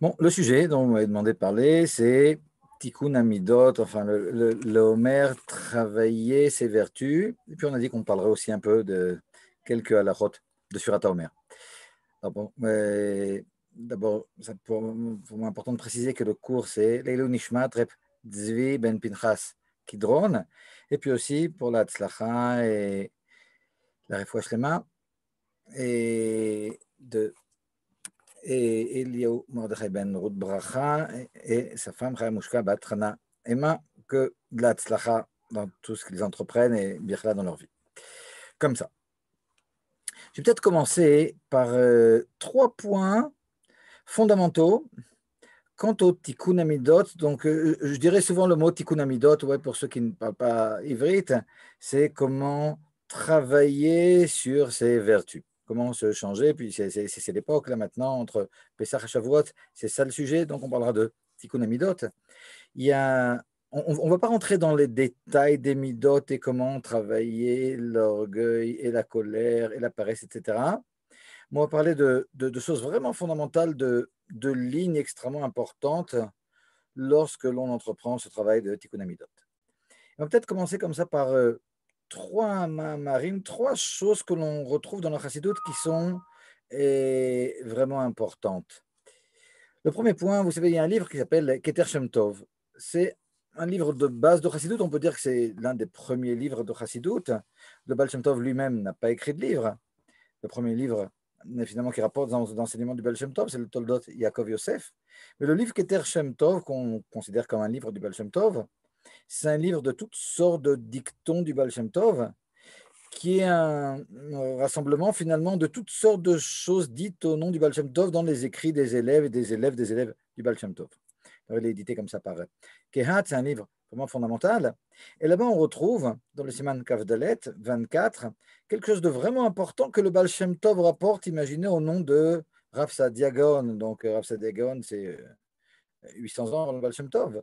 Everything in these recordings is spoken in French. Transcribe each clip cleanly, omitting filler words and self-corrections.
Bon, le sujet dont vous m'avez demandé de parler, c'est Tikkun Amidot, enfin le Homer travailler ses vertus. Et puis on a dit qu'on parlerait aussi un peu de quelques halachot de Surat Homer. Alors bon, d'abord, pour moi important de préciser que le cours c'est Leilu Nishmat Reb Zvi Ben Pinchas Kidron, et puis aussi pour la Tzlacha et la Refoua Shlema, et de et Eliyahu Mordechai Ben Ruth Bracha et sa femme Chaya Mouchka Bat Hana Emma, que de la tzlacha dans tout ce qu'ils entreprennent et birla dans leur vie. Comme ça. Je vais peut-être commencer par trois points fondamentaux quant au tikkun amidot. Donc, je dirais souvent le mot tikkun amidot, ouais, pour ceux qui ne parlent pas ivrite, c'est comment travailler sur ses vertus. Comment se changer, puis c'est l'époque là maintenant, entre Pessah et Shavuot, c'est ça le sujet, donc on parlera de Tikkun Amidot. Il y a, on ne va pas rentrer dans les détails des Midot et comment travailler l'orgueil et la colère et la paresse, etc. Mais on va parler de choses vraiment fondamentales, de lignes extrêmement importantes lorsque l'on entreprend ce travail de Tikkun Amidot. On va peut-être commencer comme ça par trois choses que l'on retrouve dans la Chassidoute qui sont vraiment importantes. Le premier point, vous savez, il y a un livre qui s'appelle Keter Shem Tov. C'est un livre de base de Chassidoute. On peut dire que c'est l'un des premiers livres de Chassidoute. Le Baal Shem Tov lui-même n'a pas écrit de livre. Le premier livre, finalement, qui rapporte dans l'enseignement du Baal Shem Tov, c'est le Toldot Yaakov Yosef. Mais le livre Keter Shem Tov, qu'on considère comme un livre du Baal Shem Tov, c'est un livre de toutes sortes de dictons du Baal Shem Tov, qui est un rassemblement finalement de toutes sortes de choses dites au nom du Baal Shem Tov dans les écrits des élèves et des élèves du Baal Shem Tov. Alors, il est édité comme ça par Kehat, c'est un livre vraiment fondamental. Et là-bas, on retrouve, dans le Siman Kavdalet 24, quelque chose de vraiment important que le Baal Shem Tov rapporte, imaginez, au nom de Rav Saadia Gaon. Donc, Rav Saadia Gaon, c'est 800 ans avant le Baal Shem Tov.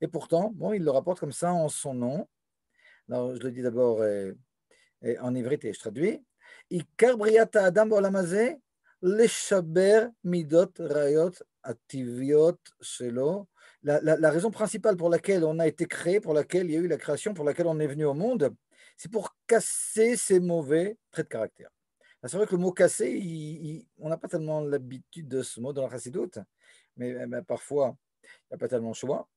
Et pourtant, bon, il le rapporte comme ça en son nom. Alors, je le dis d'abord en ivrite et je traduis. Ikar briata adam ba'olam hazeh leshaber midot rayot ativiot shelo. La raison principale pour laquelle on a été créé, pour laquelle il y a eu la création, pour laquelle on est venu au monde, c'est pour casser ces mauvais traits de caractère. C'est vrai que le mot casser, on n'a pas tellement l'habitude de ce mot dans la chassidoute, mais parfois, il n'y a pas tellement le choix.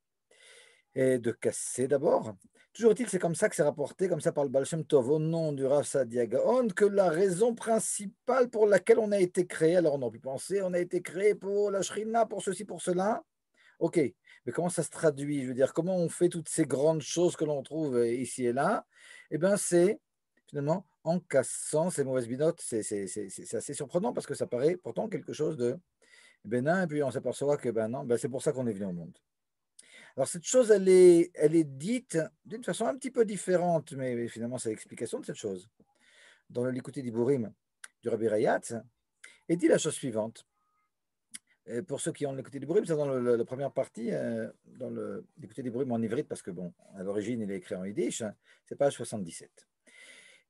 Et de casser d'abord. Toujours est-il, c'est comme ça que c'est rapporté, comme ça par le Baal Shem Tov, au nom du Rav Saadia Gaon, que la raison principale pour laquelle on a été créé, alors on aurait pu penser, on a été créé pour la Shrina, pour ceci, pour cela. Ok, mais comment ça se traduit? Je veux dire, comment on fait toutes ces grandes choses que l'on trouve ici et là? Eh bien, c'est finalement en cassant ces mauvaises binotes. C'est assez surprenant parce que ça paraît pourtant quelque chose de bénin, et puis on s'aperçoit que ben non, ben c'est pour ça qu'on est venu au monde. Alors, cette chose, elle est dite d'une façon un petit peu différente, mais finalement, c'est l'explication de cette chose. Dans le Likutei Diburim du Rabbi Rayatz, il dit la chose suivante. Et pour ceux qui ont Likutei Diburim, c'est dans la première partie, dans le Likutei Diburim en ivrite, parce que, bon, à l'origine, il est écrit en yiddish, c'est page 77.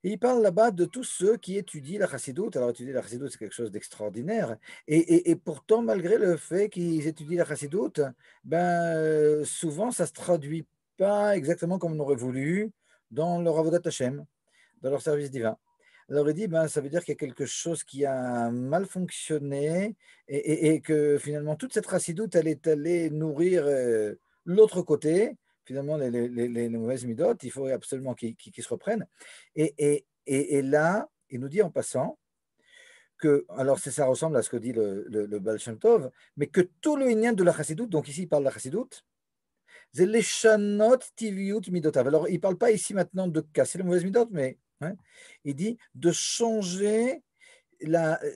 Et il parle là-bas de tous ceux qui étudient la chassidoute. Alors, étudier la chassidoute, c'est quelque chose d'extraordinaire. Et pourtant, malgré le fait qu'ils étudient la chassidoute, ben, souvent, ça ne se traduit pas exactement comme on aurait voulu dans leur avodat Hashem, dans leur service divin. Alors, il dit, ben, ça veut dire qu'il y a quelque chose qui a mal fonctionné et que finalement, toute cette chassidoute, elle est allée nourrir l'autre côté, finalement, les mauvaises midotes, il faut absolument qu'ils se reprennent. Et là, il nous dit en passant que, alors ça ressemble à ce que dit le Baal Shem Tov, mais que tout le inyan de la chassidoute, donc ici il parle de la chassidoute, c'est les shanot tiviut midotav. Alors il ne parle pas ici maintenant de casser les mauvaises midotes, mais il dit de changer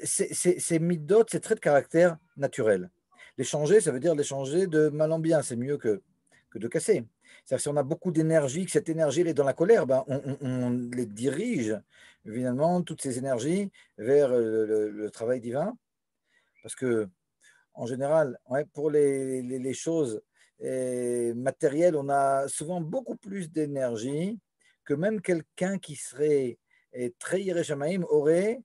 ces midotes, ces traits de caractère naturels. Les changer, ça veut dire les changer de mal en bien, c'est mieux que de casser. C'est-à-dire que si on a beaucoup d'énergie, que cette énergie elle est dans la colère, ben on les dirige, évidemment, toutes ces énergies vers le travail divin. Parce que, en général, pour les choses matérielles, on a souvent beaucoup plus d'énergie que même quelqu'un qui serait très Yireh Shamayim aurait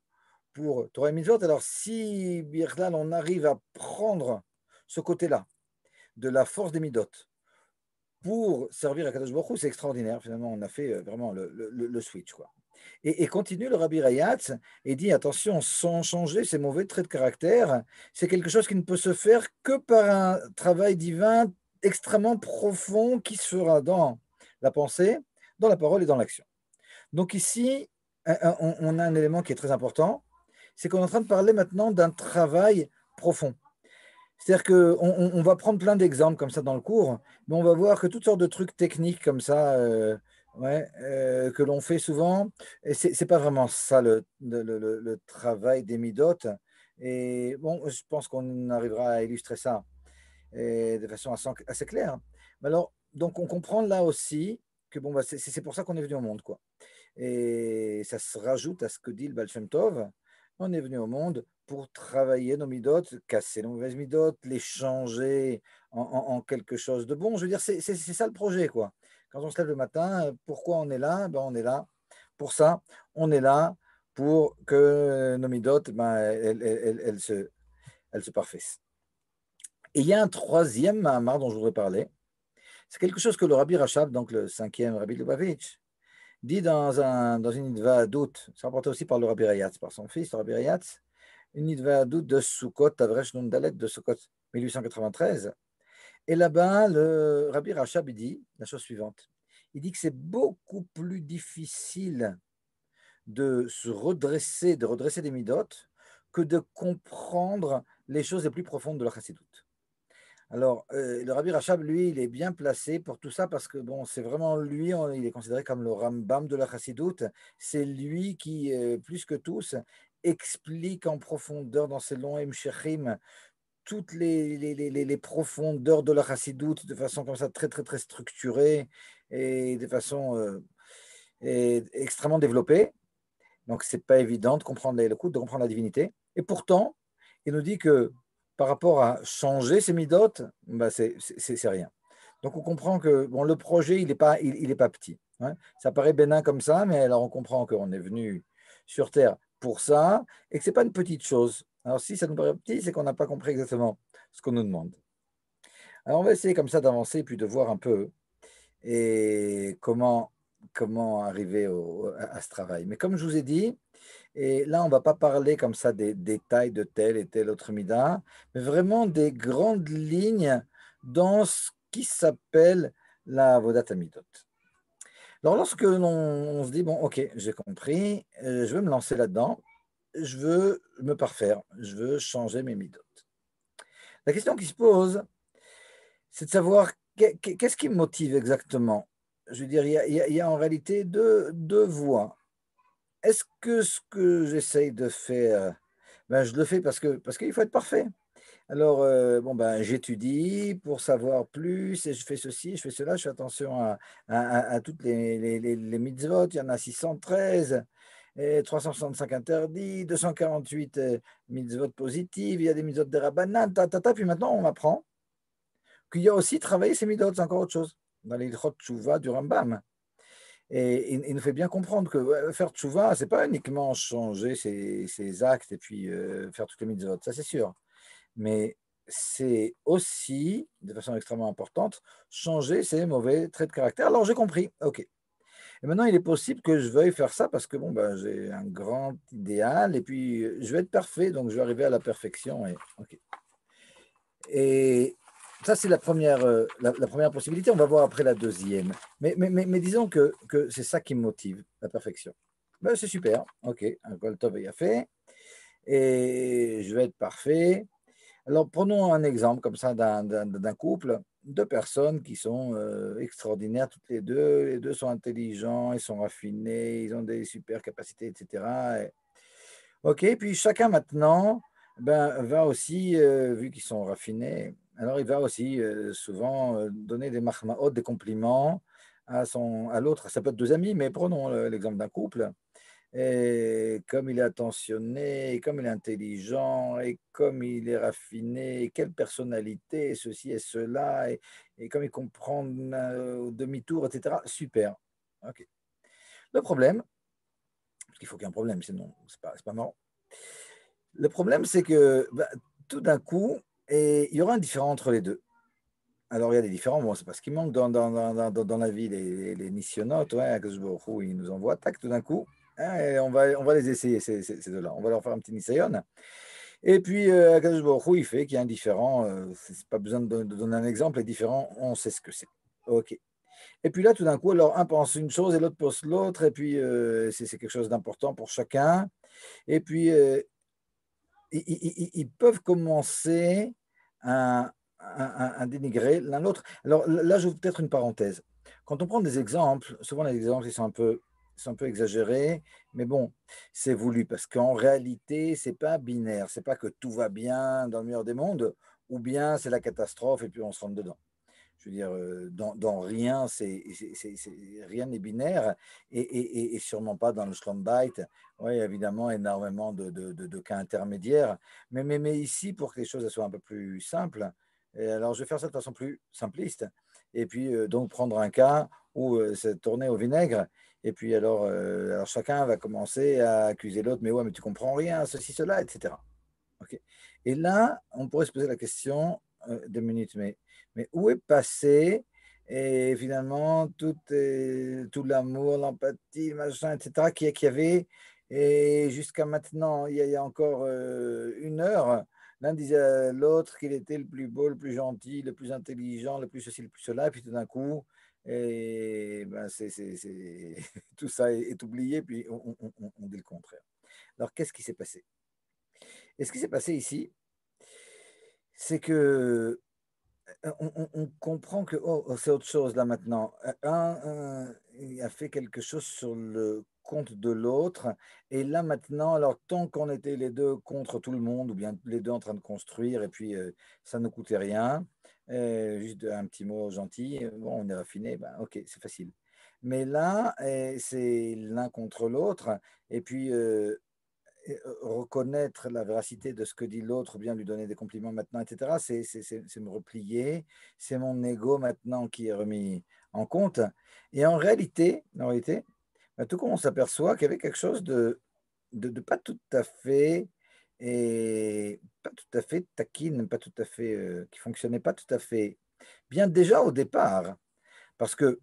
pour Torah et Mitzvot. Alors, si Birlal, on arrive à prendre ce côté-là, de la force des midot, pour servir à Kadosh Baruch Hu, c'est extraordinaire. Finalement, on a fait vraiment le switch, quoi. Et continue le Rabbi Rayatz et dit, attention, sans changer ces mauvais traits de caractère, c'est quelque chose qui ne peut se faire que par un travail divin extrêmement profond qui se fera dans la pensée, dans la parole et dans l'action. Donc ici, on a un élément qui est très important, c'est qu'on est en train de parler maintenant d'un travail profond. C'est-à-dire qu'on va prendre plein d'exemples comme ça dans le cours, mais on va voir que toutes sortes de trucs techniques comme ça, que l'on fait souvent, et c'est pas vraiment ça le travail des midotes. Et bon, je pense qu'on arrivera à illustrer ça de façon assez claire. Mais alors, donc on comprend là aussi que bon, bah, c'est pour ça qu'on est venu au monde, quoi. Et ça se rajoute à ce que dit le Baal Shem Tov. On est venu au monde pour travailler nos midotes, casser nos mauvaises midotes, les changer en quelque chose de bon. Je veux dire, c'est ça le projet, quoi. Quand on se lève le matin, pourquoi on est là? Ben, on est là pour ça. On est là pour que nos midotes, ben, elles se parfaissent. Et il y a un troisième Mahamar dont je voudrais parler. C'est quelque chose que le Rabbi Rachab, donc le cinquième Rabbi Lubavitch, dit dans une Nidva doute, c'est rapporté aussi par le Rabbi Rayatz, par son fils, le Rabbi Rayatz, une Nidva doute de Sukkot, Avresh Nun Dalet de Sukkot 1893. Et là-bas, le Rabbi Rachab dit la chose suivante. Il dit que c'est beaucoup plus difficile de se redresser, de redresser des midotes, que de comprendre les choses les plus profondes de la chassidoute. Alors, le Rabbi Rachab, lui, il est bien placé pour tout ça parce que, bon, c'est vraiment lui, il est considéré comme le Rambam de la Chassidoute. C'est lui qui, plus que tous, explique en profondeur dans ses longs Hemshechim toutes les profondeurs de la Chassidoute de façon comme ça très, très, très structurée et de façon extrêmement développée. Donc, c'est pas évident de comprendre les coups, de comprendre la divinité. Et pourtant, il nous dit que par rapport à changer ses midotes, bah c'est rien. Donc, on comprend que bon, le projet, il est pas petit. Hein. Ça paraît bénin comme ça, mais alors on comprend qu'on est venu sur Terre pour ça et que ce n'est pas une petite chose. Alors, si ça nous paraît petit, c'est qu'on n'a pas compris exactement ce qu'on nous demande. Alors, on va essayer comme ça d'avancer puis de voir un peu et comment arriver à ce travail. Mais comme je vous ai dit, et là, on ne va pas parler comme ça des détails de tel et tel autre mida, mais vraiment des grandes lignes dans ce qui s'appelle la Avodat Hamidot. Alors, lorsque on se dit, bon, ok, j'ai compris, je veux me lancer là-dedans, je veux me parfaire, je veux changer mes midot. La question qui se pose, c'est de savoir qu'est-ce qui me motive exactement. Je veux dire, il y a en réalité deux voies. Est-ce que ce que j'essaye de faire, ben, je le fais parce qu'il faut être parfait. Alors, bon, ben, j'étudie pour savoir plus et je fais ceci, je fais cela, je fais attention à toutes les mitzvot, il y en a 613, et 365 interdits, 248 mitzvot positives, il y a des mitzvot de Rabbanan, puis maintenant on apprend qu'il y a aussi travailler ces mitzvot, c'est encore autre chose, dans les Ilchot Teshuvah du Rambam. Et il nous fait bien comprendre que faire tchouva, ce n'est pas uniquement changer ses actes et puis faire toutes les mitzvot, ça c'est sûr. Mais c'est aussi, de façon extrêmement importante, changer ses mauvais traits de caractère. Alors j'ai compris, ok. Et maintenant, il est possible que je veuille faire ça parce que bon, ben, j'ai un grand idéal et puis je vais être parfait, donc je vais arriver à la perfection. Ok. Et ça, c'est la première, la première possibilité. On va voir après la deuxième. Mais disons que c'est ça qui me motive, la perfection. Ben, c'est super. OK, un Kol Tov est fait. Et je vais être parfait. Alors, prenons un exemple comme ça d'un couple, deux personnes qui sont extraordinaires toutes les deux. Les deux sont intelligents, ils sont raffinés, ils ont des super capacités, etc. OK, puis chacun maintenant ben, va aussi, vu qu'ils sont raffinés, alors il va aussi souvent donner des mahmaot, des compliments à l'autre. Ça peut être deux amis, mais prenons l'exemple d'un couple. Et comme il est attentionné, et comme il est intelligent, et comme il est raffiné, et quelle personnalité, ceci et cela, et comme il comprend au demi-tour, etc. Super. OK. Le problème, parce qu'il faut qu'il y ait un problème, sinon c'est pas marrant. Le problème, c'est que bah, tout d'un coup, Et il y aura un différent entre les deux. Alors, il y a des différents, bon, c'est parce qu'il manque dans la vie les nissionotes, ouais, Akadosh Baruch Hu, il nous envoie, tac, tout d'un coup, hein, et on va les essayer, ces deux-là. On va leur faire un petit nisayon. Et puis, Akadosh Baruch Hu, il fait qu'il y a un différent, c'est pas besoin de donner un exemple, les différents, on sait ce que c'est. OK. Et puis là, tout d'un coup, alors un pense une chose et l'autre pense l'autre, et puis c'est quelque chose d'important pour chacun. Et puis, ils peuvent commencer à dénigrer l'un l'autre. Alors là, j'ouvre peut-être une parenthèse. Quand on prend des exemples, souvent les exemples ils sont un peu exagérés, mais bon, c'est voulu parce qu'en réalité, c'est pas binaire. C'est pas que tout va bien dans le meilleur des mondes, ou bien c'est la catastrophe et puis on se rentre dedans. Je veux dire, dans rien, rien n'est binaire et sûrement pas dans le Schlumbite. Oui, évidemment, énormément de cas intermédiaires. Mais ici, pour que les choses soient un peu plus simples, et alors je vais faire ça de façon plus simpliste. Et puis, donc, prendre un cas où c'est tourné au vinaigre. Et puis, alors, chacun va commencer à accuser l'autre, mais ouais, mais tu comprends rien, ceci, cela, etc. Ok. Et là, on pourrait se poser la question 2 minutes, mais où est passé et finalement tout l'amour, l'empathie, machin, etc., qui avait, et jusqu'à maintenant, il y a encore 1 heure, l'un disait à l'autre qu'il était le plus beau, le plus gentil, le plus intelligent, le plus ceci, le plus cela, et puis tout d'un coup, et ben tout ça est oublié, puis on dit le contraire. Alors, qu'est-ce qui s'est passé? Et ce qui s'est passé ici, c'est que on comprend que c'est autre chose là maintenant. Il a fait quelque chose sur le compte de l'autre. Et là maintenant, alors tant qu'on était les deux contre tout le monde, ou bien les deux en train de construire, et puis ça ne coûtait rien, juste un petit mot gentil, bon, on est raffiné, ben, ok, c'est facile. Mais là, c'est l'un contre l'autre, et puis reconnaître la véracité de ce que dit l'autre, bien lui donner des compliments maintenant, etc., c'est me replier, c'est mon ego maintenant qui est remis en compte. Et en réalité, bah, tout comme on s'aperçoit qu'il y avait quelque chose de pas tout à fait, et pas tout à fait taquine, pas tout à fait, qui fonctionnait pas tout à fait bien déjà au départ. Parce que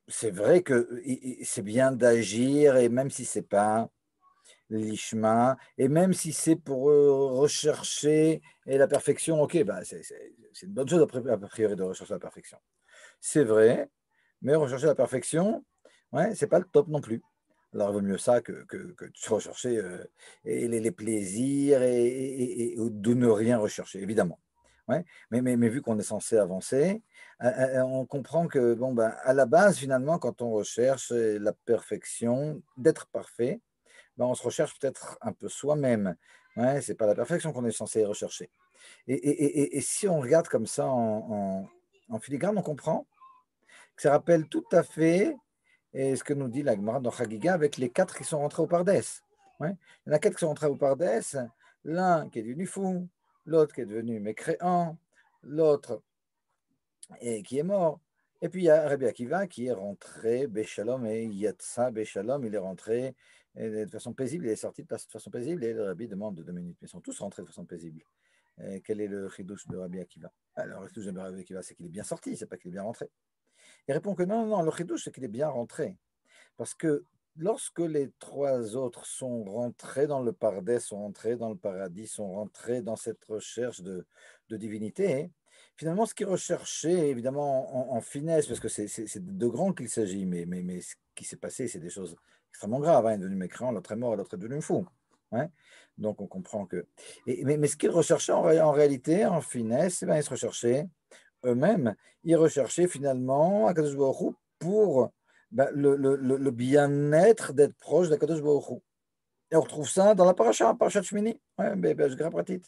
c'est vrai que c'est bien d'agir, et même si c'est pas l'ishma, et même si c'est pour rechercher et la perfection, ok, bah c'est une bonne chose a priori de rechercher la perfection. C'est vrai, mais rechercher la perfection, ouais, c'est pas le top non plus. Alors il vaut mieux ça que de rechercher et les plaisirs ou de ne rien rechercher, évidemment. Ouais, mais vu qu'on est censé avancer, on comprend que bon, ben, à la base, finalement, quand on recherche la perfection, d'être parfait, ben, on se recherche peut-être un peu soi-même. Ouais, c'est pas la perfection qu'on est censé rechercher. Et si on regarde comme ça en filigrane, on comprend que ça rappelle tout à fait ce que nous dit la Gemara dans Chagiga avec les 4 qui sont rentrés au Pardès. Ouais. Il y en a 4 qui sont rentrés au Pardès, l'un qui est devenu fou, l'autre qui est devenu mécréant, l'autre qui est mort. Et puis il y a Rabbi Akiva qui est rentré Béchalom et Yatsa Béchalom, il est rentré de façon paisible, il est sorti de façon paisible et le Rabbi demande de 2 minutes. Mais ils sont tous rentrés de façon paisible. Quel est le chidouche de Rabbi Akiva? Alors, le chidouche de Rabbi Akiva, c'est qu'il est bien sorti, c'est pas qu'il est bien rentré. Il répond que non, non, le chidouche, c'est qu'il est bien rentré. Parce que lorsque les 3 autres sont rentrés dans le paradis, sont rentrés dans le paradis, sont rentrés dans cette recherche de divinité, finalement, ce qu'ils recherchaient, évidemment, en finesse, parce que c'est de grands qu'il s'agit, mais ce qui s'est passé, c'est des choses extrêmement graves. Hein. Il est devenu mécréant, l'autre est mort, l'autre est devenu fou. Hein. Donc, on comprend que. Mais ce qu'ils recherchaient en réalité, en finesse, eh bien, ils se recherchaient eux-mêmes. Ils recherchaient finalement Akadosh Baruch Hu pour ben, le bien-être d'être proche d'Akadosh Baruch Hu. Et on retrouve ça dans la parashat Shmini, ouais, Pratit.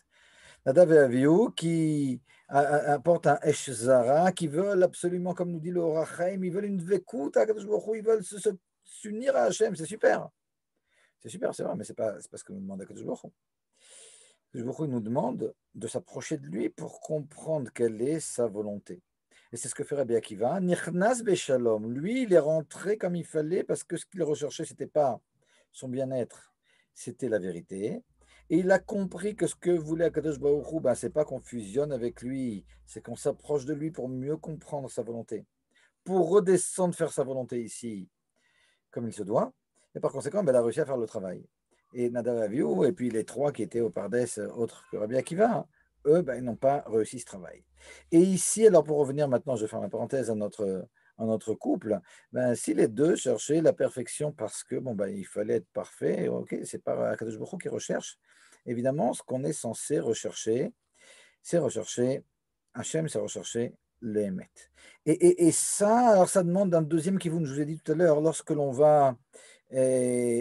Nadav et Avihu qui apportent un Esh Zara, qui veulent absolument, comme nous dit le Orachaim, ils veulent une Vekut à Akadosh Baruch Hu, ils veulent s'unir à Hachem, c'est super. C'est super, c'est vrai, mais c'est pas ce que nous demande Akadosh Baruch Hu. Akadosh Baruch Hu nous demande de s'approcher de lui pour comprendre quelle est sa volonté. Et c'est ce que fait Rabbi Akiva. Nichnas Beshalom. Lui, il est rentré comme il fallait parce que ce qu'il recherchait, ce n'était pas son bien-être, c'était la vérité. Et il a compris que ce que voulait Akadosh Baruch Hu, ben, ce n'est pas qu'on fusionne avec lui, c'est qu'on s'approche de lui pour mieux comprendre sa volonté, pour redescendre faire sa volonté ici, comme il se doit. Et par conséquent, ben, il a réussi à faire le travail. Et Nadav et Avihu, et puis les trois qui étaient au Pardes, autres que Rabbi Akiva, hein, eux, ben, ils n'ont pas réussi ce travail. Et ici, alors pour revenir maintenant, je vais faire ma parenthèse à notre couple, ben, si les deux cherchaient la perfection parce que bon, ben, il fallait être parfait, ok, c'est pas Akadosh Baruch Hu qui recherche. Évidemment, ce qu'on est censé rechercher, c'est rechercher Hachem, c'est rechercher l'Emet. Et ça, alors ça demande un deuxième qui je vous ai dit tout à l'heure, lorsque l'on va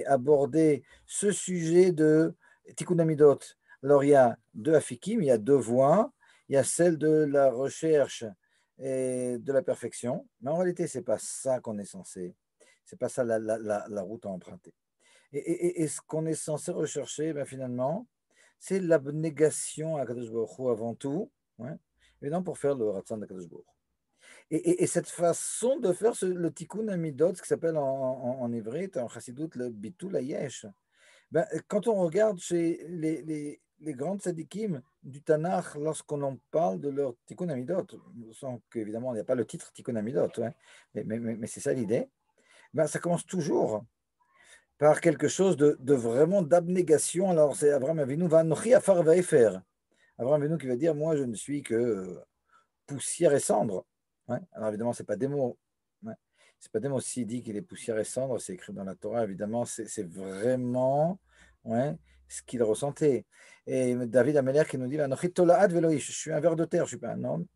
aborder ce sujet de Tikkun Amidot. Alors il y a deux afikim, il y a deux voies, il y a celle de la recherche et de la perfection, mais en réalité, c'est pas ça qu'on est censé, c'est pas ça la route à emprunter. Et ce qu'on est censé rechercher, ben, finalement, c'est l'abnégation à Kadosh Baruch Hu avant tout, ouais, évidemment pour faire le Ratzon de Kadosh Baruch Hu. Et cette façon de faire le Tikkun Amidot, ce qui s'appelle en hébreu, en chassidut, le Bitul Hayesh, ben, quand on regarde chez les grandes tzadikim du Tanakh, lorsqu'on en parle de leur Tikkun Amidot, sans qu'évidemment il n'y a pas le titre Tikkun Amidot, ouais, mais c'est ça l'idée, ben, ça commence toujours par quelque chose de vraiment d'abnégation. Alors, c'est Abraham Avinu, Vanochi Afar Vaefer. Abraham Avinu qui va dire, moi, je ne suis que poussière et cendre. Ouais. Alors, évidemment, ce n'est pas des mots. Ouais. C'est pas des mots. S'il dit qu'il est poussière et cendre, c'est écrit dans la Torah, évidemment, c'est vraiment ouais, ce qu'il ressentait. Et David Améler qui nous dit, Vanochi Tolaad Veloï, je suis un ver de terre, je ne suis pas un homme.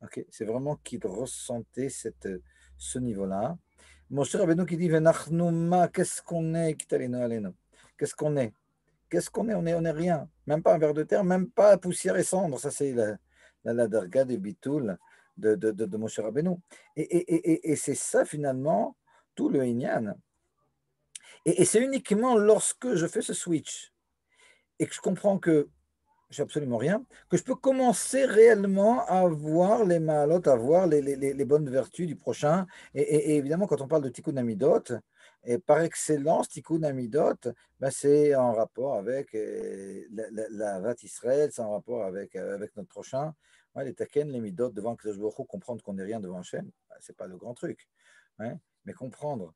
Okay. C'est vraiment qu'il ressentait ce niveau-là. Moshe Rabbeinu qui dit Venachnouma, qu'est-ce qu'on est, qu'est-ce qu'on est? Qu'est-ce qu'on est? On est rien. Même pas un ver de terre, même pas poussière et cendre. Ça, c'est la darga de Bitoul de Moshe Rabbeinu. Et c'est ça, finalement, tout le Inyan. Et c'est uniquement lorsque je fais ce switch et que je comprends que j'ai absolument rien, que je peux commencer réellement à voir les mahalotes, à voir les bonnes vertus du prochain. Et évidemment, quand on parle de Tikkun Amidot, et par excellence, Tikkun Amidot, ben c'est en rapport avec la Vat Israël, c'est en rapport avec notre prochain. Ouais, les Taken, les Midot, devant que je comprendre qu'on n'est rien devant Hachem, ben, c'est pas le grand truc. Hein, mais comprendre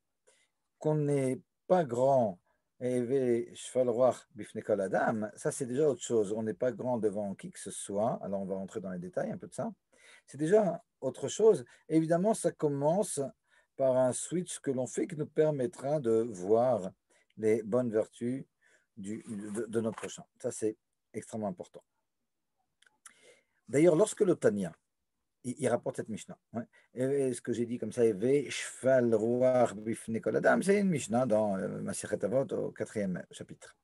qu'on n'est pas grand, et ça c'est déjà autre chose. On n'est pas grand devant qui que ce soit. Alors on va rentrer dans les détails un peu de ça. C'est déjà autre chose. Évidemment, ça commence par un switch que l'on fait qui nous permettra de voir les bonnes vertus de notre prochain. Ça c'est extrêmement important. D'ailleurs, lorsque le Tanya, il rapporte cette Mishnah. Ouais. Et ce que j'ai dit comme ça, Shval Ruach Bifnei Kol Adam, c'est une Mishnah dans Masechet Avot au 4e chapitre.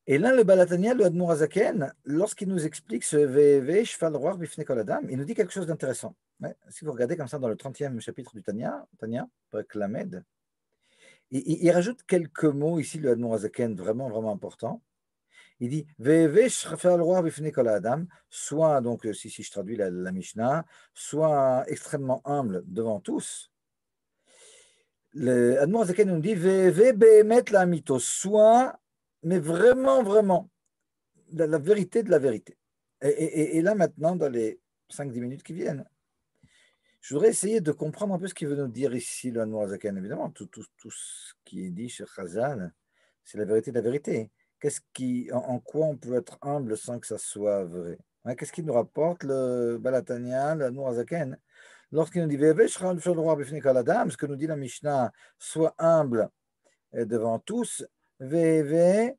Et là, le Balatania, le Admor Azaken, lorsqu'il nous explique ce Shval Ruach Bifnei Kol Adam, il nous dit quelque chose d'intéressant. Ouais. Si vous regardez comme ça dans le 30e chapitre du Tanya, avec Lamed, il rajoute quelques mots ici, le Admor Azaken, vraiment, vraiment important. Il dit soit, donc, si je traduis la Mishnah, soit extrêmement humble devant tous. Le Admor Zaken nous dit la mythos, soit, mais vraiment, vraiment, la vérité de la vérité. Et là, maintenant, dans les 5-10 minutes qui viennent, je voudrais essayer de comprendre un peu ce qu'il veut nous dire ici, le Admor Zaken. Évidemment, tout ce qui est dit chez Chazal, c'est la vérité de la vérité. En quoi on peut être humble sans que ça soit vrai? Hein, qu'est-ce qu'il nous rapporte le Balatania, le Nourazaken? Lorsqu'il nous dit ce que nous dit la Mishnah, sois humble devant tous, mettre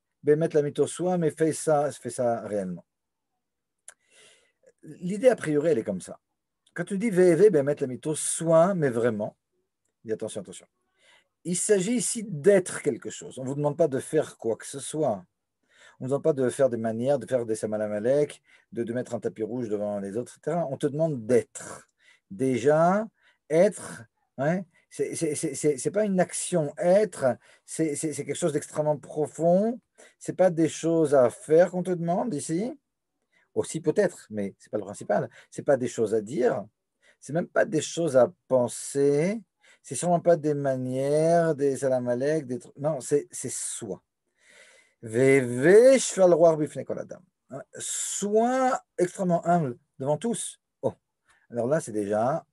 la mytho soi, mais fais ça réellement. L'idée a priori, elle est comme ça. Quand tu dis mettre la mytho soin, mais vraiment, dis attention, attention. Il s'agit ici d'être quelque chose. On ne vous demande pas de faire quoi que ce soit. On ne demande pas de faire des manières, de faire des samalamalek, de mettre un tapis rouge devant les autres, etc. On te demande d'être. Déjà, être, hein, c'est pas une action. Être, c'est quelque chose d'extrêmement profond. C'est pas des choses à faire qu'on te demande ici. Aussi peut-être, mais c'est pas le principal. C'est pas des choses à dire. C'est même pas des choses à penser. C'est sûrement pas des manières, des salamalek, des trucs. Non, c'est soi. Veve shval roar bifnei kol adam. Sois extrêmement humble devant tous. Oh, alors là, c'est déjà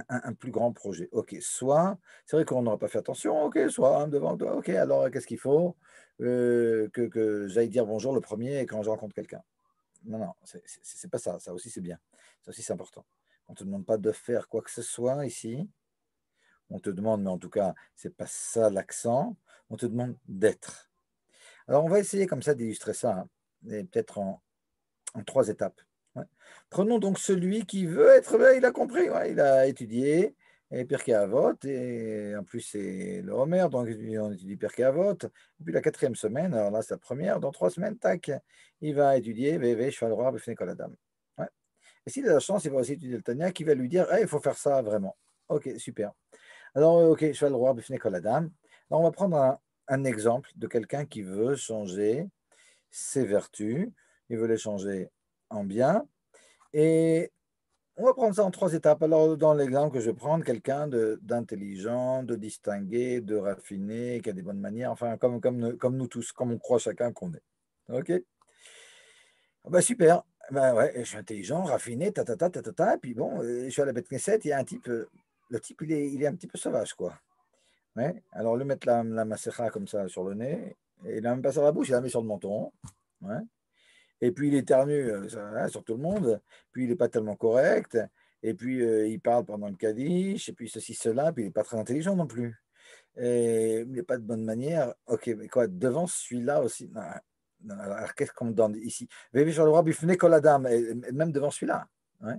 un plus grand projet. Ok, soit, c'est vrai qu'on n'aura pas fait attention, ok, soit humble devant toi, ok, alors qu'est-ce qu'il faut que j'aille dire bonjour le premier quand je rencontre quelqu'un. Non, non, c'est pas ça, ça aussi c'est bien, ça aussi c'est important. On ne te demande pas de faire quoi que ce soit ici, on te demande, mais en tout cas, c'est pas ça l'accent, on te demande d'être. Alors, on va essayer comme ça d'illustrer ça, hein, et peut-être en 3 étapes. Ouais. Prenons donc celui qui veut être, ben, il a compris, ouais, il a étudié, et Pirkei Avot, et en plus c'est le Homer, donc on étudie Pirkei Avot. Et puis la 4e semaine, alors là c'est la première, dans 3 semaines, tac, il va étudier Veve Shval Roar Bifnei Kol Adam. Ouais. Et s'il a la chance, il va aussi étudier le Tanya, qui va lui dire, hey, il faut faire ça vraiment. Ok, super. Alors, ok, Shval Roar Bifnei Kol Adam. Alors, on va prendre un exemple de quelqu'un qui veut changer ses vertus, il veut les changer en bien. Et on va prendre ça en 3 étapes. Alors, dans l'exemple que je vais prendre, quelqu'un d'intelligent, de distingué, de raffiné, qui a des bonnes manières, enfin, comme nous tous, comme on croit chacun qu'on est. OK? Ah bah, super. Bah, ouais, je suis intelligent, raffiné, ta. Et puis bon, je suis à la Beth Knesset, il y a un type, le type, il est un petit peu sauvage, quoi. Ouais. Alors, lui mettre la massera comme ça sur le nez, et il n'a même pas sur la bouche, il la met sur le menton. Ouais. Et puis il éternue sur tout le monde, puis il n'est pas tellement correct, et puis il parle pendant le Kaddish, et puis ceci, cela, puis il n'est pas très intelligent non plus. Et il n'est pas de bonne manière. Ok, mais quoi, devant celui-là aussi. Non, non, alors qu'est-ce qu'on me donne ici? Vévé sur le roi Bifne Koladam, et même devant celui-là. Ouais.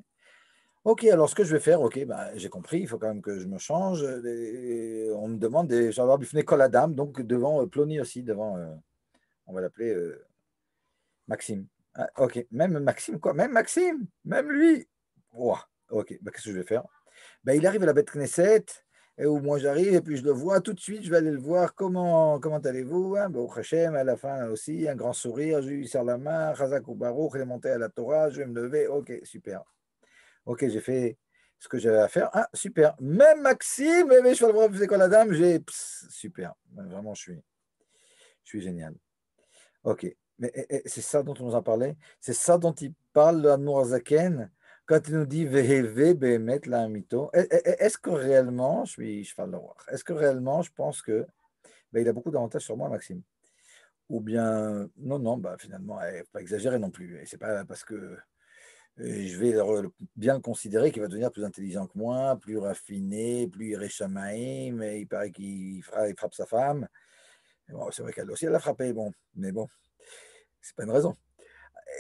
Ok, alors ce que je vais faire, ok, bah, j'ai compris, il faut quand même que je me change. On me demande des Charles Bifne Koladam, donc devant Plony aussi, devant, on va l'appeler Maxime. Ah, ok, même Maxime, quoi. Même Maxime, même lui. Ouah, ok, bah, qu'est-ce que je vais faire? Bah, il arrive à la bête Knesset, et où moi j'arrive, et puis je le vois tout de suite, je vais aller le voir. Comment allez-vous? Hein? Bah, au Hachem, à la fin aussi, un grand sourire, je lui serre la main, Chazak ou Baruch, il est monté à la Torah, je vais me lever. Ok, super. Ok, j'ai fait ce que j'avais à faire. Ah, super. Même Maxime, mais je vais le voir, c'est quoi la dame? Super. Vraiment, je suis génial. Ok. Mais c'est ça dont on nous a parlé. C'est ça dont il parle, le Admour Zaken, quand il nous dit Veheve Behemet la Amito. Est-ce que réellement, je parle le roi, est-ce que réellement, je pense que ben, il a beaucoup d'avantages sur moi, Maxime? Ou bien, non, non, bah, finalement, pas exagérer non plus. Et c'est pas parce que je vais bien le considérer qu'il va devenir plus intelligent que moi, plus raffiné, plus Ireshamaïm, mais il paraît il frappe sa femme. Bon, c'est vrai qu'elle aussi, elle a frappé, bon, mais bon, c'est pas une raison.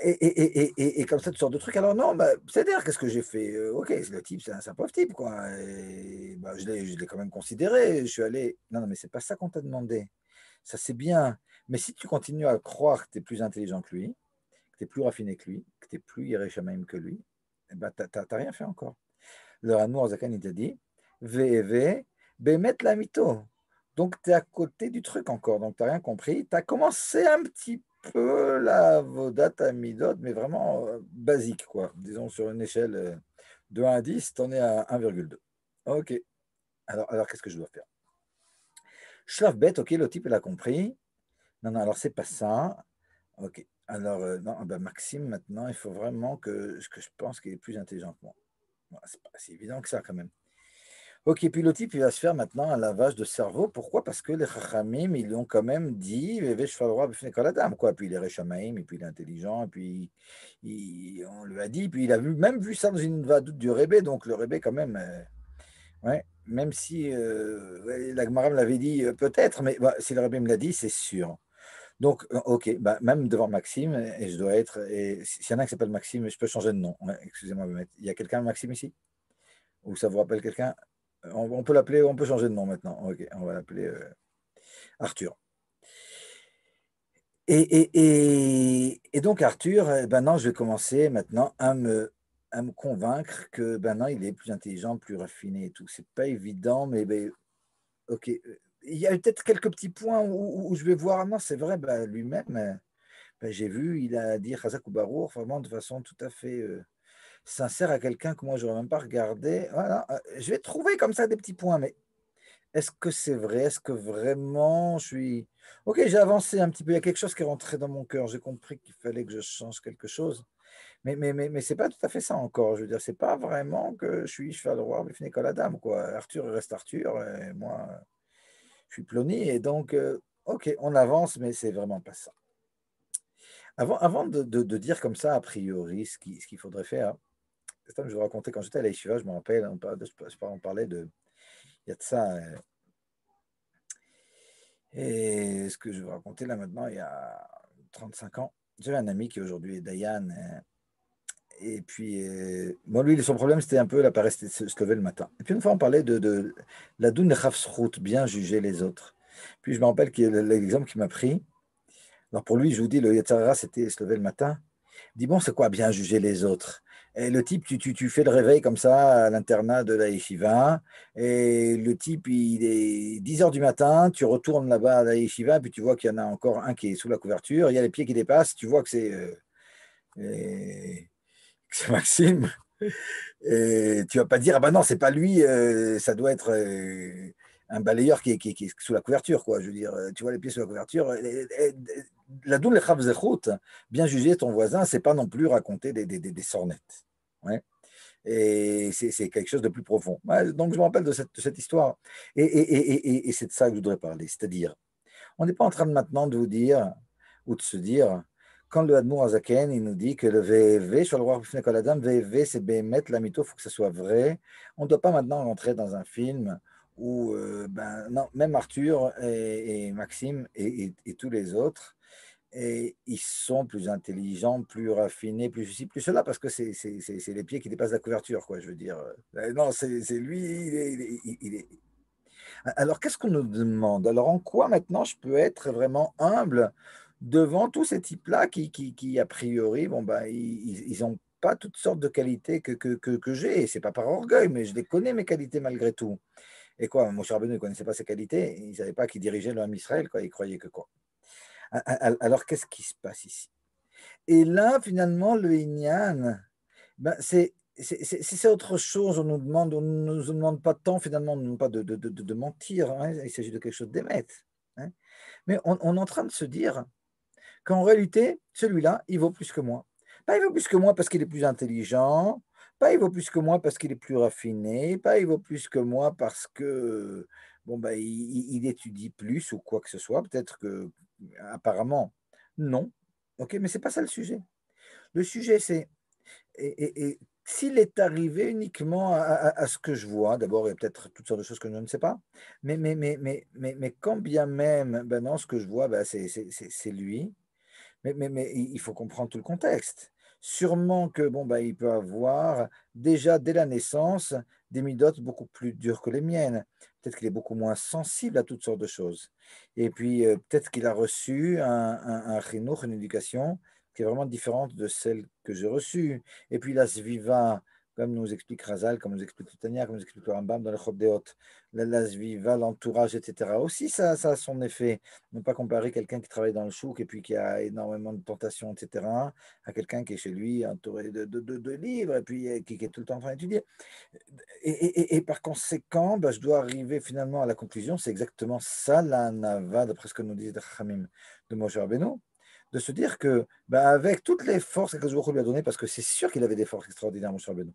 Et comme ça, toutes sortes de trucs. Alors non, bah, c'est-à-dire, qu'est-ce que j'ai fait? Ok, le type, c'est un pauvre type, quoi. Et, bah, je l'ai quand même considéré. Je suis allé. Non, non, mais c'est pas ça qu'on t'a demandé. Ça, c'est bien. Mais si tu continues à croire que tu es plus intelligent que lui, que tu es plus raffiné que lui, que tu es plus Yerushalayim que lui, eh ben, tu n'as rien fait encore. Le Ranour Zakan, il t'a dit, VV, Bémet la mytho. Donc, tu es à côté du truc encore. Donc, tu n'as rien compris. Tu as commencé un petit peu la Vodat Amidot, mais vraiment basique, quoi. Disons, sur une échelle de 1 à 10, tu en es à 1,2. OK. Alors qu'est-ce que je dois faire? Schlaf bête, OK, le type, il a compris. Non, non, alors, c'est pas ça. OK. Alors, non, ben, Maxime, maintenant, il faut vraiment que je pense qu'il est plus intelligent que moi. Bon, c'est pas si évident que ça, quand même. Ok, puis le type, il va se faire maintenant un lavage de cerveau. Pourquoi? Parce que les Chachamim, ils lui ont quand même dit, quoi. Puis il est Réchamaïm, et puis il est intelligent, et puis on lui a dit, puis il a même vu ça dans une vadoute du Rébé, donc le Rébé, quand même, ouais, même si ouais, la Gemara me l'avait dit, peut-être, mais bah, si le Rébé me l'a dit, c'est sûr. Donc, ok, bah, même devant Maxime, et je dois être, et s'il y en a qui s'appelle Maxime, je peux changer de nom. Ouais, excusez-moi, il y a quelqu'un, Maxime, ici? Ou ça vous rappelle quelqu'un? On peut l'appeler, on peut changer de nom maintenant. Ok, on va l'appeler Arthur. Et donc Arthur, ben non, je vais commencer maintenant à me convaincre que ben non, il est plus intelligent, plus raffiné et tout. C'est pas évident, mais ben, ok. Il y a peut-être quelques petits points où je vais voir, ah non, c'est vrai, ben, lui-même, ben, j'ai vu, il a dit Chazak ou Barour vraiment de façon tout à fait sincère à quelqu'un que moi, je n'aurais même pas regardé. Voilà, je vais trouver comme ça des petits points, mais est-ce que c'est vrai? Est-ce que vraiment je suis... Ok, j'ai avancé un petit peu, il y a quelque chose qui est rentré dans mon cœur, j'ai compris qu'il fallait que je change quelque chose, mais c'est pas tout à fait ça encore, je veux dire, c'est pas vraiment que je suis cheval roi, mais fini la dame, quoi. Arthur, il reste Arthur, et moi, je suis Plony, et donc, ok, on avance, mais c'est vraiment pas ça. Avant de dire comme ça, a priori, ce qu'il faudrait faire, c'est ça que je vous racontais quand j'étais à l'Aïshiva, je me rappelle, on parlait de, il y a de ça, et ce que je vais vous raconter là maintenant, il y a 35 ans, j'avais un ami qui aujourd'hui est Dayan, et puis, bon, lui, son problème, c'était un peu la paresse de se lever le matin. Et puis, une fois, on parlait de la doune de Chafsrout, bien juger les autres. Puis, je me rappelle que l'exemple qu'il m'a pris, alors pour lui, je vous dis, le Yetzirah, c'était se lever le matin. Il dit, bon, c'est quoi bien juger les autres? Et le type, tu fais le réveil comme ça à l'internat de la yeshiva, et le type, il est 10 heures du matin, tu retournes là-bas à la yeshiva, puis tu vois qu'il y en a encore un qui est sous la couverture, il y a les pieds qui dépassent, tu vois que euh, c'est Maxime, et tu vas pas dire, ah bah non, c'est pas lui, ça doit être un balayeur qui est sous la couverture, quoi. Je veux dire, tu vois les pieds sous la couverture. La doule zechut, bien juger ton voisin, c'est pas non plus raconter des sornettes. Ouais. Et c'est quelque chose de plus profond. Ouais, donc je me rappelle de cette histoire. Et c'est de ça que je voudrais parler. C'est-à-dire, on n'est pas en train de maintenant de vous dire, ou de se dire, quand le Admour Azaken, il nous dit que le VV, sur le roi Adam, VV, c'est Bémet, la mytho, il faut que ce soit vrai. On ne doit pas maintenant rentrer dans un film où, ben, non, même Arthur et Maxime et tous les autres, et ils sont plus intelligents, plus raffinés, plus ceci, plus cela, parce que c'est les pieds qui dépassent la couverture, quoi, je veux dire. Non, c'est lui, alors, qu'est-ce qu'on nous demande? Alors, en quoi maintenant je peux être vraiment humble devant tous ces types-là qui, a priori, bon, bah, ils n'ont pas toutes sortes de qualités que j'ai. Et c'est pas par orgueil, mais je les connais, mes qualités, malgré tout. Et quoi, Moshe Rabbeinu ne connaissait pas ses qualités. Il ne savait pas qu'il dirigeait le Ham Israël, quoi. Il croyait que quoi. Alors, qu'est-ce qui se passe ici? Et là, finalement, le Inyan, ben, c'est autre chose. On ne nous demande pas tant, finalement, on ne nous demande pas de mentir, hein. Il s'agit de quelque chose d'émettre, hein. Mais on est en train de se dire qu'en réalité, celui-là, il vaut plus que moi. Pas il vaut plus que moi parce qu'il est plus intelligent, pas il vaut plus que moi parce qu'il est plus raffiné, pas il vaut plus que moi parce que bon, ben, il étudie plus ou quoi que ce soit. Peut-être que, apparemment, non. Ok, mais c'est pas ça le sujet. Le sujet, c'est et s'il est arrivé uniquement à ce que je vois, d'abord, il y a peut-être toutes sortes de choses que je ne sais pas, mais quand bien même, ben non, ce que je vois, ben c'est lui, mais il faut comprendre tout le contexte. Sûrement que bon, ben, il peut avoir déjà dès la naissance des midotes beaucoup plus dures que les miennes. Peut-être qu'il est beaucoup moins sensible à toutes sortes de choses. Et puis peut-être qu'il a reçu un chinour, une éducation qui est vraiment différente de celle que j'ai reçue. Et puis la sviva, comme nous explique Razal, comme nous explique Tania, comme nous explique le Rambam dans le Chobdeot, la sviva, l'entourage, etc. Aussi, ça a son effet. Ne pas comparer quelqu'un qui travaille dans le chouk et puis qui a énormément de tentations, etc., à quelqu'un qui est chez lui entouré de livres et puis qui est tout le temps en train d'étudier. Et par conséquent, ben, je dois arriver finalement à la conclusion, c'est exactement ça la nava, d'après ce que nous disent les Chachamim de Moshe Rabbeinu, de se dire que ben, avec toutes les forces que Baruch Hu lui a données, parce que c'est sûr qu'il avait des forces extraordinaires, Moshe Rabbeinu.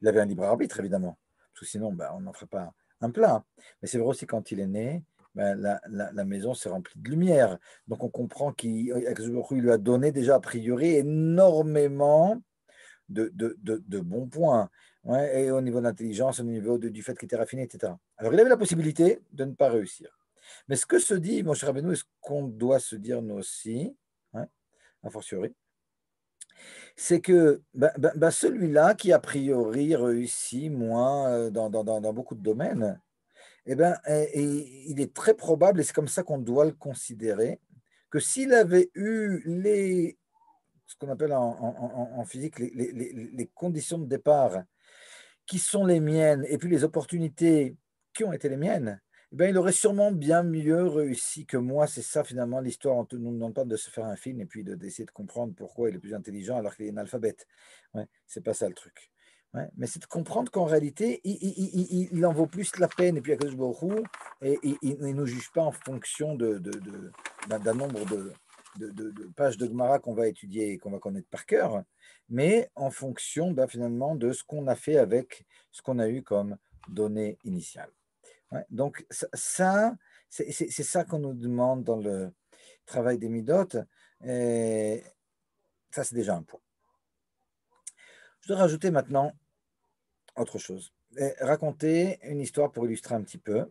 Il avait un libre arbitre, évidemment, parce que sinon, ben, on n'en ferait pas un plat. Mais c'est vrai aussi quand il est né, ben, la maison s'est remplie de lumière. Donc on comprend qu'il lui a donné déjà a priori énormément de bons points. Ouais, et au niveau de l'intelligence, au niveau du fait qu'il était raffiné, etc. Alors il avait la possibilité de ne pas réussir. Mais ce que se dit mon cher Rabbeinu, et ce qu'on doit se dire nous aussi, hein, a fortiori, c'est que celui-là qui a priori réussit moins dans beaucoup de domaines, eh ben, il est très probable, et c'est comme ça qu'on doit le considérer, que s'il avait eu ce qu'on appelle en physique les conditions de départ qui sont les miennes, et puis les opportunités qui ont été les miennes, eh ben, il aurait sûrement bien mieux réussi que moi. C'est ça finalement l'histoire. On ne nous demande pas de se faire un film et puis d'essayer de comprendre pourquoi il est plus intelligent alors qu'il est analphabète. Ouais, c'est pas ça le truc. Ouais, mais c'est de comprendre qu'en réalité, il en vaut plus la peine. Et puis, Akadosh Baruch Hu, et il ne nous juge pas en fonction d'un nombre de pages de Gemara qu'on va étudier et qu'on va connaître par cœur, mais en fonction finalement de ce qu'on a fait avec ce qu'on a eu comme données initiales. Ouais, donc, c'est ça qu'on nous demande dans le travail des Midot. Et ça, c'est déjà un point. Je dois rajouter maintenant autre chose. Raconter une histoire pour illustrer un petit peu.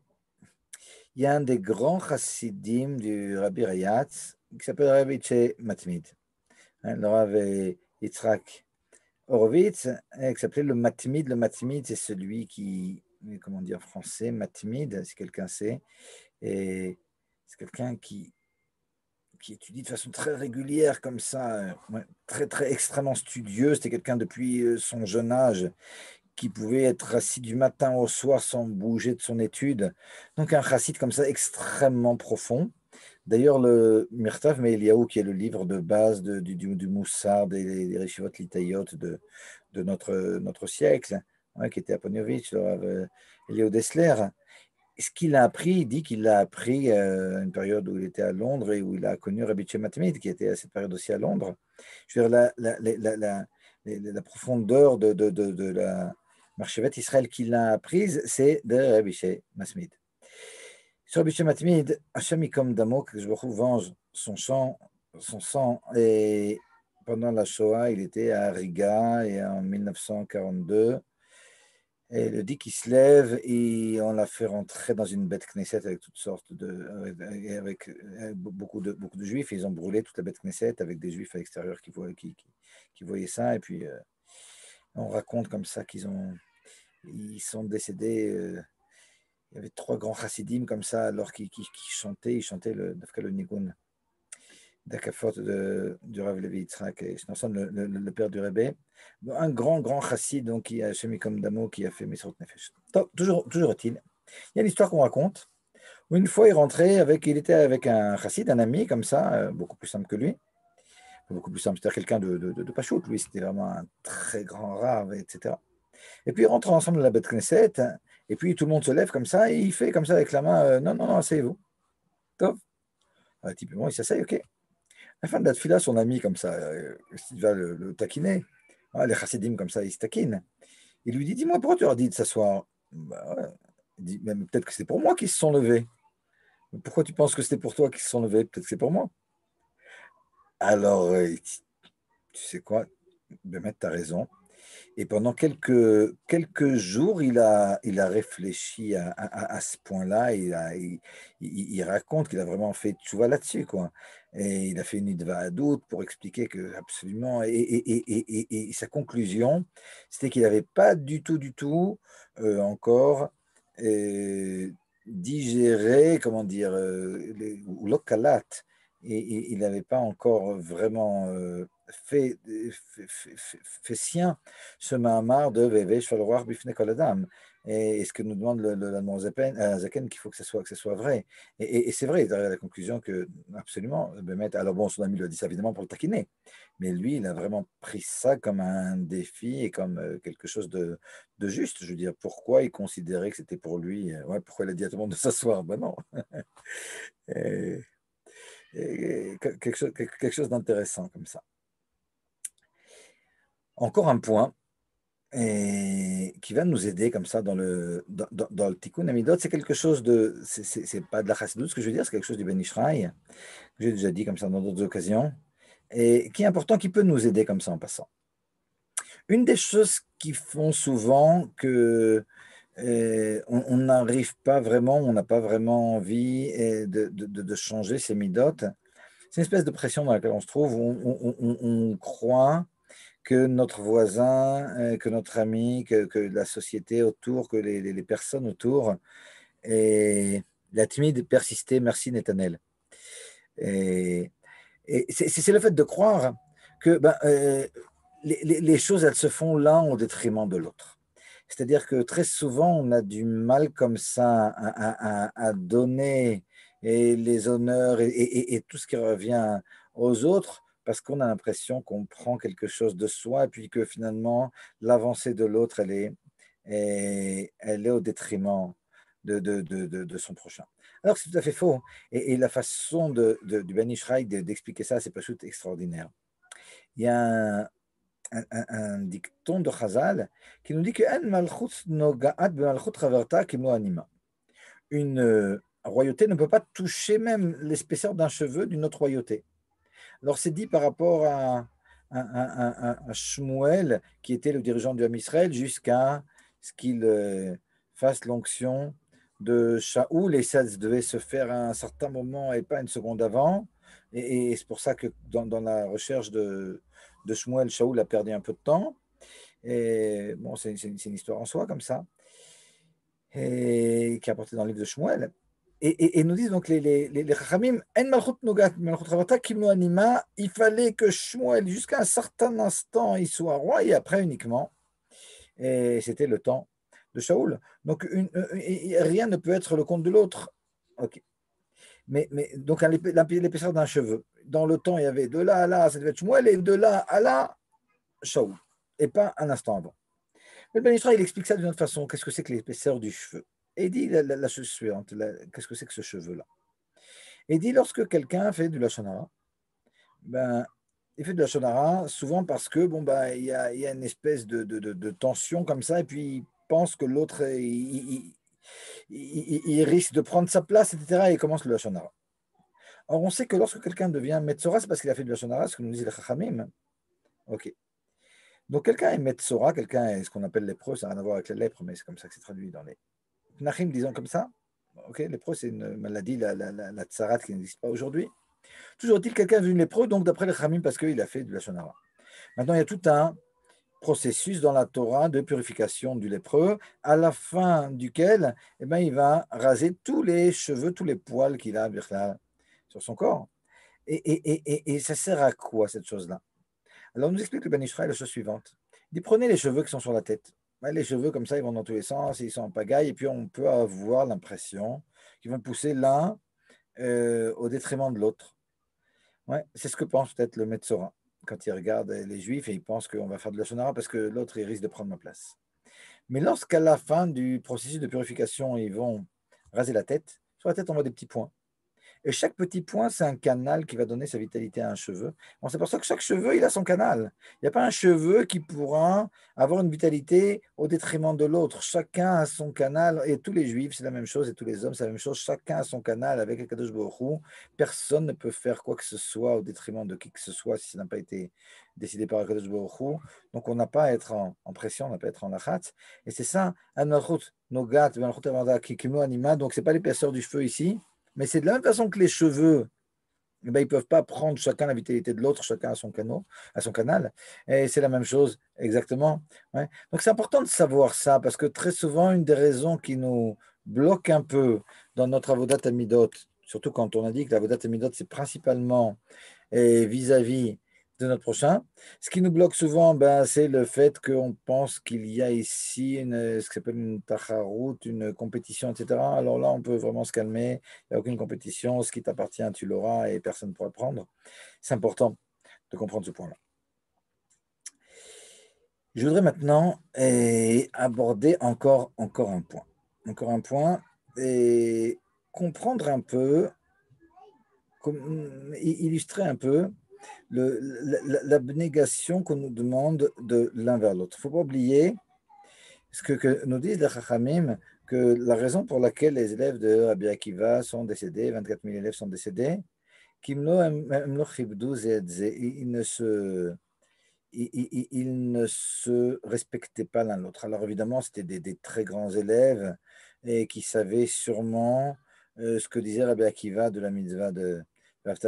Il y a un des grands chassidim du Rabbi Rayatz qui s'appelle Rabbi Tche Matmid. Le Rav Yitzhak Horowitz, qui s'appelait le Matmid. Le Matmid, c'est celui qui, comment dire en français, Matmid, si quelqu'un sait, et c'est quelqu'un qui étudie de façon très régulière, comme ça, très, très extrêmement studieux. C'était quelqu'un depuis son jeune âge qui pouvait être assis du matin au soir sans bouger de son étude. Donc un chassid comme ça extrêmement profond. D'ailleurs, le Mirtav Me'Eliaou, qui est le livre de base du Moussard, des Reshivot Litayot de notre siècle, qui était à Ponovitch, le Rav Eliaou Dessler, ce qu'il a appris, il dit qu'il l'a appris à une période où il était à Londres et où il a connu Rabbi Matmid, qui était à cette période aussi à Londres. Je veux dire, la profondeur de la Marchevet Israël qu'il a apprise, c'est de Rabbi Matmid. Sur Rabbi Matmid, Hachem comme Damo, que je venge son sang, et pendant la Shoah, il était à Riga et en 1942. Et le dit qu'il se lève et on l'a fait rentrer dans une bête Knesset avec toutes sortes avec beaucoup de juifs. Ils ont brûlé toute la bête Knesset avec des juifs à l'extérieur qui voyaient ça. Et puis on raconte comme ça ils sont décédés. Il y avait 3 grands chassidim comme ça, alors qu'ils chantaient, ils chantaient le Nigun d'Akafot du Rav Levi Yitzhak et le père du Rebbe. Un grand chassid, donc, qui a Shemi comme Damo, qui a fait Mesrot Nefesh. Toujours est-il. Il y a l'histoire qu'on raconte, où une fois il était avec un chassid, un ami, comme ça, beaucoup plus simple que lui. Beaucoup plus simple, c'est-à-dire quelqu'un de Pachout. Lui, c'était vraiment un très grand rave, etc. Et puis, ils rentrent ensemble dans la bête Knesset, et puis tout le monde se lève comme ça, et il fait comme ça avec la main, non, asseyez-vous. Top. Typiquement, il s'asseye, ok. À la fin de la tfila, son ami, comme ça, il va le taquiner. Les chassidim, comme ça, ils se taquinent. Il lui dit, dis-moi, pourquoi tu leur dis de s'asseoir? Bah, ouais. Il dit, mais peut-être que c'est pour moi qu'ils se sont levés. Pourquoi tu penses que c'était pour toi qu'ils se sont levés? Peut-être que c'est pour moi. Alors, il dit, tu sais quoi, Bémet, tu as raison. Et pendant quelques jours, il a réfléchi à ce point-là. Il raconte qu'il a vraiment fait tchouva là-dessus, quoi. Et il a fait une idva à doute pour expliquer que absolument. Et sa conclusion, c'était qu'il n'avait pas du tout encore digéré, comment dire, ou lokalat. Et il n'avait pas encore vraiment fait sien ce Mahamar de Veve Shalroar Bifne Koladam. Et ce que nous demande l'Allemand Zaken, qu'il faut que ce soit vrai. Et c'est vrai, il arrive à la conclusion que, absolument, alors bon, son ami lui a dit ça évidemment pour le taquiner, mais lui, il a vraiment pris ça comme un défi et comme quelque chose de juste. Je veux dire, pourquoi il considérait que c'était pour lui, pourquoi il a dit à tout le monde de s'asseoir? Ben non. Et, quelque chose d'intéressant comme ça. Encore un point qui va nous aider comme ça dans le Tikkun Amidot, c'est quelque chose c'est pas de la Chassidut ce que je veux dire, c'est quelque chose du Ben Ishraï, que j'ai déjà dit comme ça dans d'autres occasions, et qui est important, qui peut nous aider comme ça en passant. Une des choses qui font souvent que on n'arrive pas vraiment, on n'a pas vraiment envie de changer ces midot, c'est une espèce de pression dans laquelle on se trouve, où on croit que notre voisin, que notre ami, que la société autour, que les personnes autour, et la timide persister, merci Netanel. Et, c'est le fait de croire que les choses, elles se font l'un au détriment de l'autre. C'est-à-dire que très souvent, on a du mal comme ça à donner les honneurs et tout ce qui revient aux autres parce qu'on a l'impression qu'on prend quelque chose de soi et puis que finalement, l'avancée de l'autre, elle est au détriment de son prochain. Alors, c'est tout à fait faux. Et la façon du Ben Ishraï d'expliquer ça, c'est pas tout extraordinaire. Il y a un dicton de Chazal qui nous dit que une royauté ne peut pas toucher même l'épaisseur d'un cheveu d'une autre royauté. Alors c'est dit par rapport à Shmuel, qui était le dirigeant du Ham Israël, jusqu'à ce qu'il fasse l'onction de Shaoul, et ça devait se faire à un certain moment et pas une seconde avant. Et c'est pour ça que dans la recherche de Shmuel, Shaoul a perdu un peu de temps. Et bon, c'est une histoire en soi comme ça, et qui est apportée dans le livre de Shmuel. Et nous disent donc les Chachamim, En Malchut Nogat, Malchut Ravata, Kimlo Anima, il fallait que Shmuel, jusqu'à un certain instant, il soit roi, et après uniquement. Et c'était le temps de Shaoul. Donc rien ne peut être le compte de l'autre. Ok. Mais donc l'épaisseur d'un cheveu. Dans le temps, il y avait de là à là, ça devait être Shmuel, et de là à là, Shaoul. Et pas un instant avant. Le Ben Ishraï, il explique ça d'une autre façon. Qu'est-ce que c'est que l'épaisseur du cheveu? Et il dit la chose suivante. Qu'est-ce que c'est que ce cheveu-là? Et il dit, lorsque quelqu'un fait du Lashon Hara, ben, il fait de Lashon Hara souvent parce que bon, ben, il y a une espèce de tension comme ça, et puis il pense que l'autre, il risque de prendre sa place, etc. Et il commence le Lashon Hara. Or, on sait que lorsque quelqu'un devient Metzora, c'est parce qu'il a fait du Lashon Hara, ce que nous disent les Chachamim. Ok. Donc, quelqu'un est Metzora, quelqu'un est ce qu'on appelle lépreux, ça n'a rien à voir avec les lèpres, mais c'est comme ça que c'est traduit dans les Nachim, disons comme ça. Ok, lépreux, c'est une maladie, la tsarat qui n'existe pas aujourd'hui. Toujours est-il quelqu'un vu lépreux, donc d'après les Khamim, parce qu'il a fait du Lashon Hara. Maintenant, il y a tout un processus dans la Torah de purification du lépreux, à la fin duquel eh ben, il va raser tous les cheveux, tous les poils qu'il a sur son corps. Et ça sert à quoi cette chose-là? Alors, on nous explique le Ben Ishraï la chose suivante. Il dit, prenez les cheveux qui sont sur la tête. Ouais, les cheveux, comme ça, ils vont dans tous les sens, ils sont en pagaille, et puis on peut avoir l'impression qu'ils vont pousser l'un au détriment de l'autre. Ouais, c'est ce que pense peut-être le Metzora quand il regarde les Juifs et il pense qu'on va faire de la Shonara parce que l'autre, il risque de prendre ma place. Mais lorsqu'à la fin du processus de purification, ils vont raser la tête, sur la tête, on voit des petits points. Et chaque petit point, c'est un canal qui va donner sa vitalité à un cheveu. On s'aperçoit que chaque cheveu, il a son canal. Il n'y a pas un cheveu qui pourra avoir une vitalité au détriment de l'autre. Chacun a son canal, et tous les juifs, c'est la même chose, et tous les hommes, c'est la même chose. Chacun a son canal avec le Kadosh Baruch Hu. Personne ne peut faire quoi que ce soit au détriment de qui que ce soit si ça n'a pas été décidé par le Kadosh Baruch Hu. Donc on n'a pas à être en pression, on n'a pas à être en lachat. Et c'est ça, Nogat, Anima. Donc ce n'est pas l'épaisseur du cheveu ici. Mais c'est de la même façon que les cheveux, eh ben, ils ne peuvent pas prendre chacun la vitalité de l'autre, chacun a son à son canal. Et c'est la même chose, exactement. Ouais. Donc c'est important de savoir ça, parce que très souvent, une des raisons qui nous bloque un peu dans notre avodat amidot, surtout quand on a dit que l'avodat amidot, c'est principalement vis-à-vis de notre prochain. Ce qui nous bloque souvent, ben, c'est le fait qu'on pense qu'il y a ici ce qui s'appelle une tacharout, une compétition, etc. Alors là, on peut vraiment se calmer. Il n'y a aucune compétition. Ce qui t'appartient, tu l'auras et personne ne pourra le prendre. C'est important de comprendre ce point-là. Je voudrais maintenant aborder encore un point. Encore un point et comprendre un peu, illustrer un peu l'abnégation qu'on nous demande de l'un vers l'autre. Il ne faut pas oublier ce que nous disent les Chachamim, que la raison pour laquelle les élèves de Rabbi Akiva sont décédés, 24 000 élèves sont décédés, ils ne se respectaient pas l'un l'autre. Alors évidemment, c'était des très grands élèves et qui savaient sûrement ce que disait Rabbi Akiva de la mitzvah de qui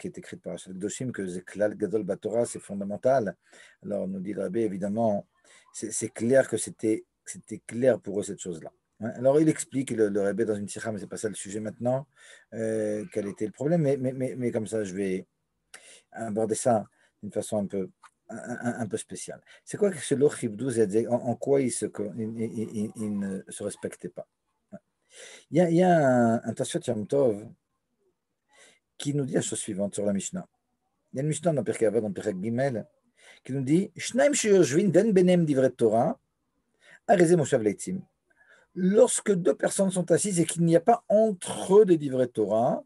est écrite par Rachel Doshim, que Zeklal Gadol Batora, c'est fondamental. Alors, nous dit Rabbi, évidemment, c'est clair que c'était clair pour eux cette chose-là. Alors, il explique le Rabbi dans une sikha, mais ce n'est pas ça le sujet maintenant, quel était le problème, mais comme ça, je vais aborder ça d'une façon un peu spéciale. C'est quoi que ce Lo Chibdou Zedze, en quoi il ne se respectait pas? Il y a un Tasfot Yom Tov qui nous dit la chose suivante sur la Mishnah. Il y a une Mishnah dans Pirkei Avot, dans Pirkei Gimel, qui nous dit Shnaim sheyoshvin den benem divret Torah, areze moshav leitzim. Lorsque deux personnes sont assises et qu'il n'y a pas entre eux des divrei Torah,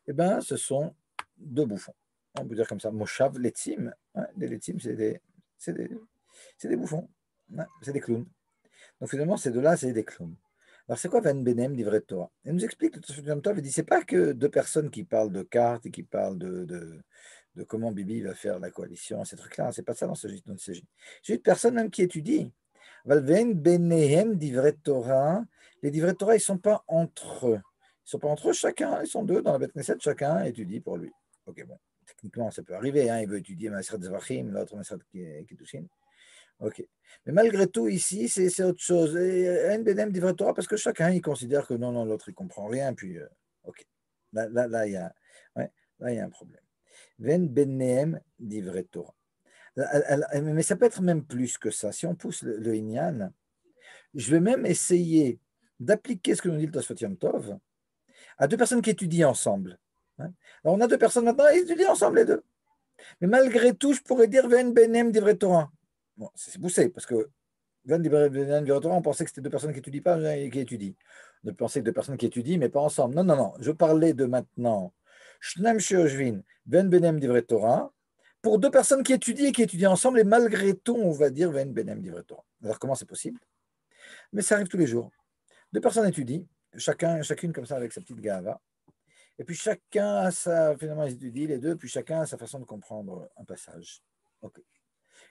eh ben, ce sont deux bouffons. On peut dire comme ça, moshav leitzim. Hein, les leitzim, c'est des bouffons, hein, c'est des clowns. Donc finalement, ces deux-là, c'est des clowns. Alors, c'est quoi Van Benem d'Ivret Torah? Il nous explique, le Tosfot Tov, il dit, c'est pas que deux personnes qui parlent de cartes et qui parlent de comment Bibi va faire la coalition, ces trucs-là. C'est pas ça dont il s'agit. C'est une personne même qui étudie. Van Benem d'Ivret Torah. Les d'Ivret Torah, ils ne sont pas entre eux. Ils ne sont pas entre eux, chacun, ils sont deux dans la Beth Knesset, chacun étudie pour lui. Ok, bon, techniquement, ça peut arriver. Hein, il veut étudier Maseret Zvachim, l'autre Maseret Kiddushin. Ok. Mais malgré tout, ici, c'est autre chose. Et un Benem d'Ivret Torah, parce que chacun, il considère que non, l'autre, il ne comprend rien. Puis, ok. Là, il y a, ouais, là, il y a un problème. Ven Benem d'Ivret Torah. Mais ça peut être même plus que ça. Si on pousse le Inyan, je vais même essayer d'appliquer ce que nous dit le Tosfot Yom Tov à deux personnes qui étudient ensemble. Alors, on a deux personnes maintenant, ils étudient ensemble les deux. Mais malgré tout, je pourrais dire Ven Benem d'Ivret Torah. Bon, c'est poussé, parce que on pensait que c'était deux personnes qui étudient pas et qui étudient. On pensait que deux personnes qui étudient, mais pas ensemble. Non. Je parlais de maintenant. Shnam Sheoshvin, Ven Benem d'Ivret Torah, pour deux personnes qui étudient et qui étudient ensemble, et malgré tout, on va dire Ven Benem d'Ivret Torah. Alors, comment c'est possible? Mais ça arrive tous les jours. Deux personnes étudient, chacune comme ça avec sa petite gava. Et puis chacun a finalement, ils étudient les deux, puis chacun a sa façon de comprendre un passage. Ok.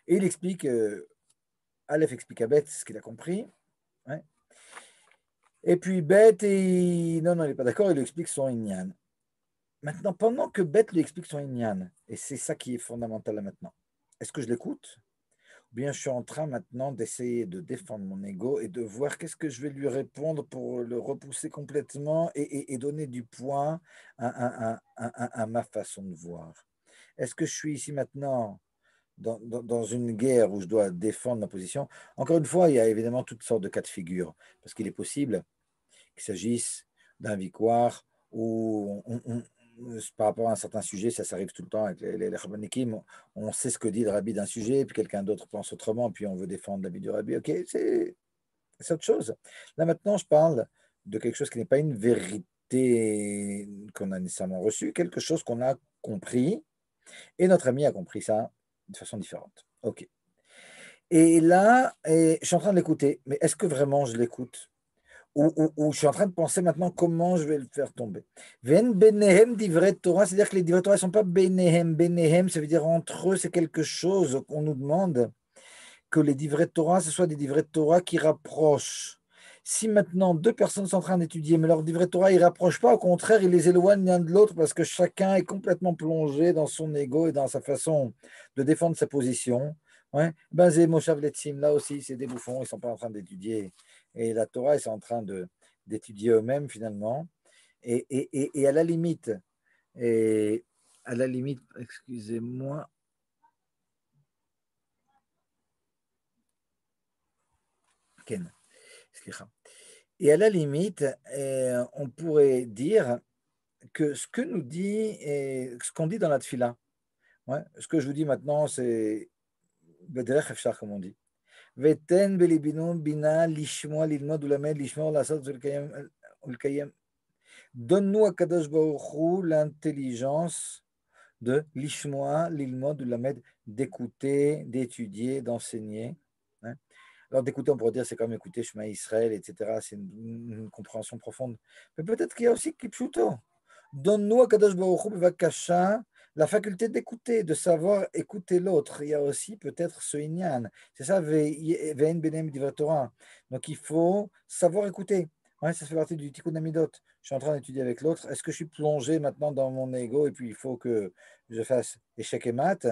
Et il explique, Aleph explique à Beth ce qu'il a compris. Ouais. Et puis Beth, non, il n'est pas d'accord, il lui explique son Inyan. Maintenant, pendant que Beth lui explique son Inyan, et c'est ça qui est fondamental là maintenant, est-ce que je l'écoute? Ou bien je suis en train maintenant d'essayer de défendre mon ego et de voir qu'est-ce que je vais lui répondre pour le repousser complètement et donner du poids à ma façon de voir. Est-ce que je suis ici maintenant dans une guerre où je dois défendre ma position? Encore une fois, il y a évidemment toutes sortes de cas de figure, parce qu'il est possible qu'il s'agisse d'un victoire où par rapport à un certain sujet, ça s'arrive tout le temps avec les Rabbanikim, on sait ce que dit le rabbi d'un sujet, puis quelqu'un d'autre pense autrement, puis on veut défendre l'avis du rabbi. Ok, c'est autre chose. Là maintenant, je parle de quelque chose qui n'est pas une vérité qu'on a nécessairement reçue, quelque chose qu'on a compris, et notre ami a compris ça de façon différente. Ok. Et là, je suis en train de l'écouter, mais est-ce que vraiment je l'écoute? Ou je suis en train de penser maintenant comment je vais le faire tomber. Ven benehem d'ivret Torah, c'est-à-dire que les divrei Torah ne sont pas benehem. Benehem, ça veut dire entre eux, c'est quelque chose qu'on nous demande que les divrei Torah, ce soit des divrei Torah qui rapprochent. Si maintenant deux personnes sont en train d'étudier, mais leur divrei Torah, ils ne rapprochent pas, au contraire, ils les éloignent l'un de l'autre parce que chacun est complètement plongé dans son ego et dans sa façon de défendre sa position. Ouais. Ben, c'est Moshav Letzim, là aussi, c'est des bouffons, ils ne sont pas en train d'étudier. Et la Torah, ils sont en train d'étudier eux-mêmes finalement. Et à la limite, excusez-moi, Ken, et à la limite, on pourrait dire que ce que nous dit, ce qu'on dit dans la Tfila, ouais, ce que je vous dis maintenant, c'est Bederech Efshar, comme on dit. Veten belibinu bina lishmoa lilmod ulamed lishmoa lasot ulkayem. Donne-nous à Kadosh Baruch Hu l'intelligence de lishmoa lilmod ulamed, d'écouter, d'étudier, d'enseigner. Hein. Alors d'écouter, on pourrait dire c'est comme écouter Shema Israël, etc. C'est une compréhension profonde. Mais peut-être qu'il y a aussi Kipshuto. Donne-nous à Kadosh Baruch Hu bevakasha la faculté d'écouter, de savoir écouter l'autre. Il y a aussi peut-être ce inyan. C'est ça, ve'en benem divrei Torah. Donc il faut savoir écouter. Ouais, ça fait partie du tikkun amidot. Je suis en train d'étudier avec l'autre. Est-ce que je suis plongé maintenant dans mon ego et puis il faut que je fasse échec et mat?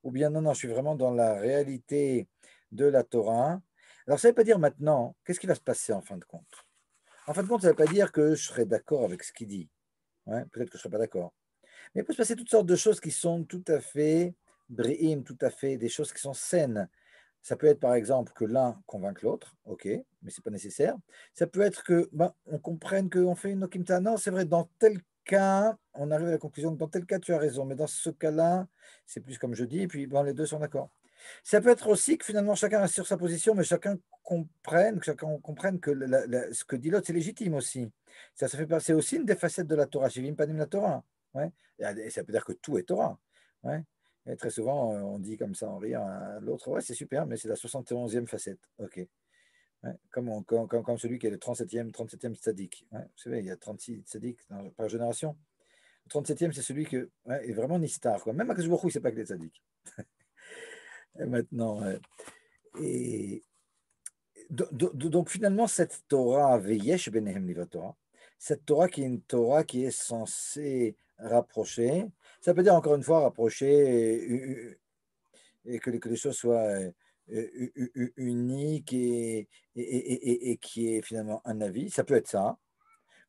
Ou bien non, je suis vraiment dans la réalité de la Torah. Alors ça ne veut pas dire maintenant, qu'est-ce qui va se passer en fin de compte? En fin de compte, ça ne veut pas dire que je serai d'accord avec ce qu'il dit. Ouais, peut-être que je ne serai pas d'accord. Mais il peut se passer toutes sortes de choses qui sont tout à fait bri'im, tout à fait des choses qui sont saines. Ça peut être par exemple que l'un convainque l'autre, ok, mais ce n'est pas nécessaire. Ça peut être que on comprenne qu'on fait une okimta. Non, c'est vrai, dans tel cas, on arrive à la conclusion que dans tel cas, tu as raison, mais dans ce cas-là, c'est plus comme je dis, et puis bon, les deux sont d'accord. Ça peut être aussi que finalement, chacun reste sur sa position, mais chacun comprenne que ce que dit l'autre, c'est légitime aussi. Ça fait c'est aussi une des facettes de la Torah. Shivim panim la Torah. Ouais. Et ça peut dire que tout est Torah. Ouais. Et très souvent, on dit comme ça en riant à l'autre, ouais, c'est super, mais c'est la 71e facette. OK. Ouais, comme celui qui est le 37e tzaddik. Ouais, vous savez, il y a 36 tzaddik par génération. Le 37e, c'est celui qui est vraiment nistar. Quoi. Même à Baruch Hu, il ne sait pas que les tzaddik. Et maintenant, et donc finalement, cette Torah, Veyesh Benehem Liva Torah, cette Torah qui est une Torah qui est censée rapprocher, ça peut dire encore une fois rapprocher et que les choses soient uniques et qui est finalement un avis. Ça peut être ça,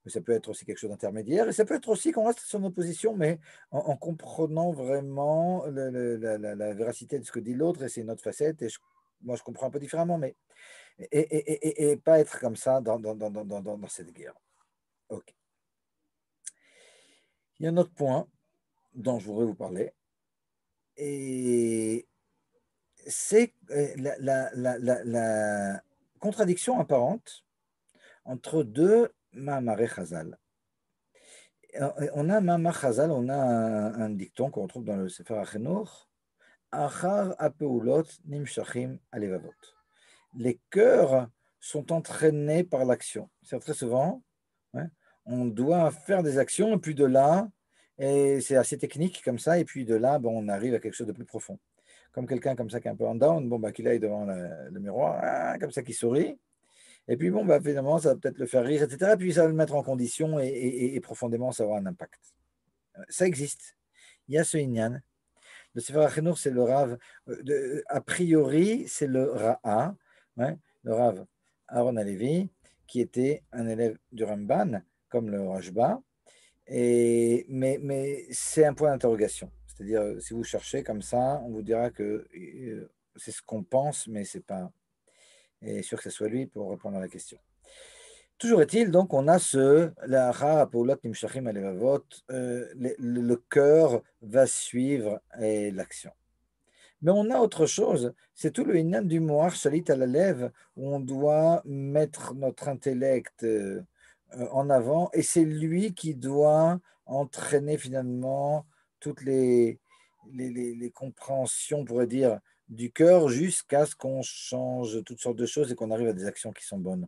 mais ça peut être aussi quelque chose d'intermédiaire. Et ça peut être aussi qu'on reste sur nos positions, mais en comprenant vraiment la véracité de ce que dit l'autre, et c'est une autre facette. Et moi, je comprends un peu différemment, mais et pas être comme ça dans cette guerre. Ok. Il y a un autre point dont je voudrais vous parler, et c'est la contradiction apparente entre deux Mahamaré Chazal. On a Mahamar Chazal, on a un dicton qu'on retrouve dans le Sefer HaChenoch, Achar apeulot nimshachim alevavot. Les cœurs sont entraînés par l'action. C'est très souvent, ouais, on doit faire des actions, et puis de là, et c'est assez technique comme ça, et puis de là, bon, on arrive à quelque chose de plus profond. Comme quelqu'un comme ça qui est un peu en down, bon, bah, qu'il aille devant le miroir, comme ça, qui sourit, et puis bon, bah, finalement, ça va peut-être le faire rire, etc. Puis ça va le mettre en condition, et profondément, ça va avoir un impact. Ça existe. Il y a ce inyan. Le Sefer HaChenoch, c'est le Rav. A priori, c'est le Ra'a, ouais, le Rav Aaron Halevi, qui était un élève du Ramban, comme le Rashba. Mais c'est un point d'interrogation. C'est-à-dire, si vous cherchez comme ça, on vous dira que c'est ce qu'on pense, mais c'est pas et sûr que ce soit lui pour répondre à la question. Toujours est-il, donc, on a le cœur va suivre l'action. Mais on a autre chose, c'est tout le inyan du moar shalit à la lèvre, où on doit mettre notre intellect en avant, et c'est lui qui doit entraîner finalement toutes les compréhensions, on pourrait dire, du cœur, jusqu'à ce qu'on change toutes sortes de choses et qu'on arrive à des actions qui sont bonnes.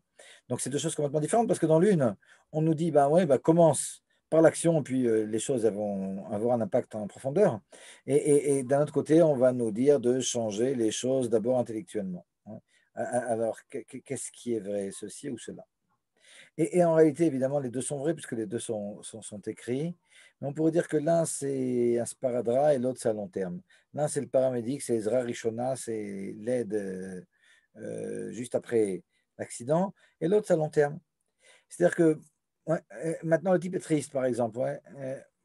Donc c'est deux choses complètement différentes, parce que dans l'une, on nous dit, bah ouais, bah commence par l'action, et puis les choses elles vont avoir un impact en profondeur. Et d'un autre côté, on va nous dire de changer les choses d'abord intellectuellement. Hein. Alors, qu'est-ce qui est vrai, ceci ou cela? Et en réalité, évidemment, les deux sont vrais, puisque les deux sont écrits. Mais on pourrait dire que l'un, c'est un sparadrap et l'autre, c'est à long terme. L'un, c'est le paramédic, c'est Ezra Rishona, c'est l'aide juste après l'accident. Et l'autre, c'est à long terme. C'est-à-dire que ouais, maintenant, le type est triste, par exemple. Ouais,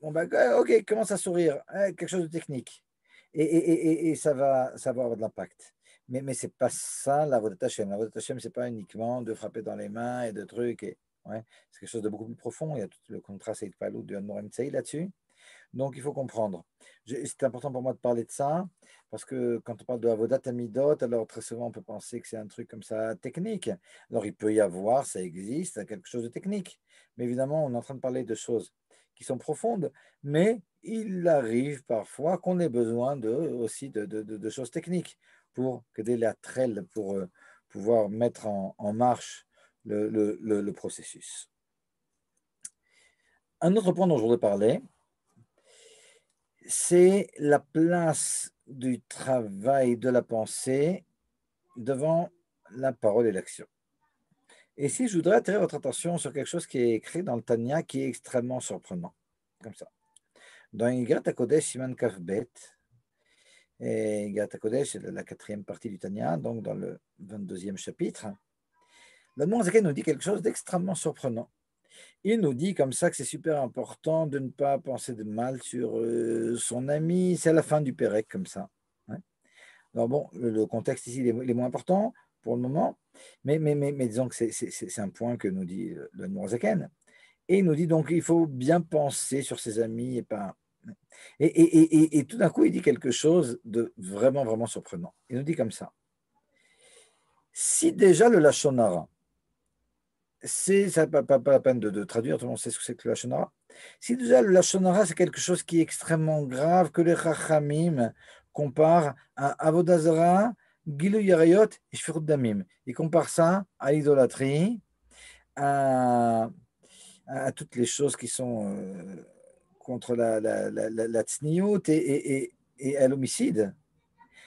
bon, bah, ok, il commence à sourire. Quelque chose de technique. Et ça va avoir de l'impact. Mais ce n'est pas ça la Avodat Hashem. La Avodat Hashem, ce n'est pas uniquement de frapper dans les mains et de trucs. Ouais, c'est quelque chose de beaucoup plus profond. Il y a tout le contrat Saïd Palou de Anmorim Tsaï là-dessus. Donc, il faut comprendre. C'est important pour moi de parler de ça, parce que quand on parle de Avodat Amidot, alors très souvent on peut penser que c'est un truc comme ça technique. Alors, il peut y avoir, ça existe, quelque chose de technique. Mais évidemment, on est en train de parler de choses qui sont profondes, mais il arrive parfois qu'on ait besoin aussi de choses techniques pour aider la trelle, pour pouvoir mettre en marche le processus. Un autre point dont je voudrais parler, c'est la place du travail de la pensée devant la parole et l'action. Et ici, je voudrais attirer votre attention sur quelque chose qui est écrit dans le Tanya qui est extrêmement surprenant. Comme ça. Dans Igrat HaKodesh, Siman Kaf Bet, et Igrat HaKodesh, c'est la quatrième partie du Tanya, donc dans le 22e chapitre, l'Admor Zaken nous dit quelque chose d'extrêmement surprenant. Il nous dit comme ça que c'est super important de ne pas penser de mal sur son ami. C'est à la fin du Pérec, comme ça. Ouais. Alors bon, le contexte ici, il est moins important pour le moment, mais disons que c'est un point que nous dit le Noirzaken. Et il nous dit donc il faut bien penser sur ses amis et pas. Et tout d'un coup, il dit quelque chose de vraiment, vraiment surprenant. Il nous dit comme ça. Si déjà le Lachon Hara, ça pas la peine de traduire, tout le monde sait ce que c'est que le Lachon Hara. Si déjà le Lachon Hara, c'est quelque chose qui est extrêmement grave, que les Chachamim comparent à Avodah Zarah, Gilui Yarayot et Shfirut Damim. Ils comparent ça à l'idolâtrie, à, à toutes les choses qui sont contre la tsniout et à l'homicide.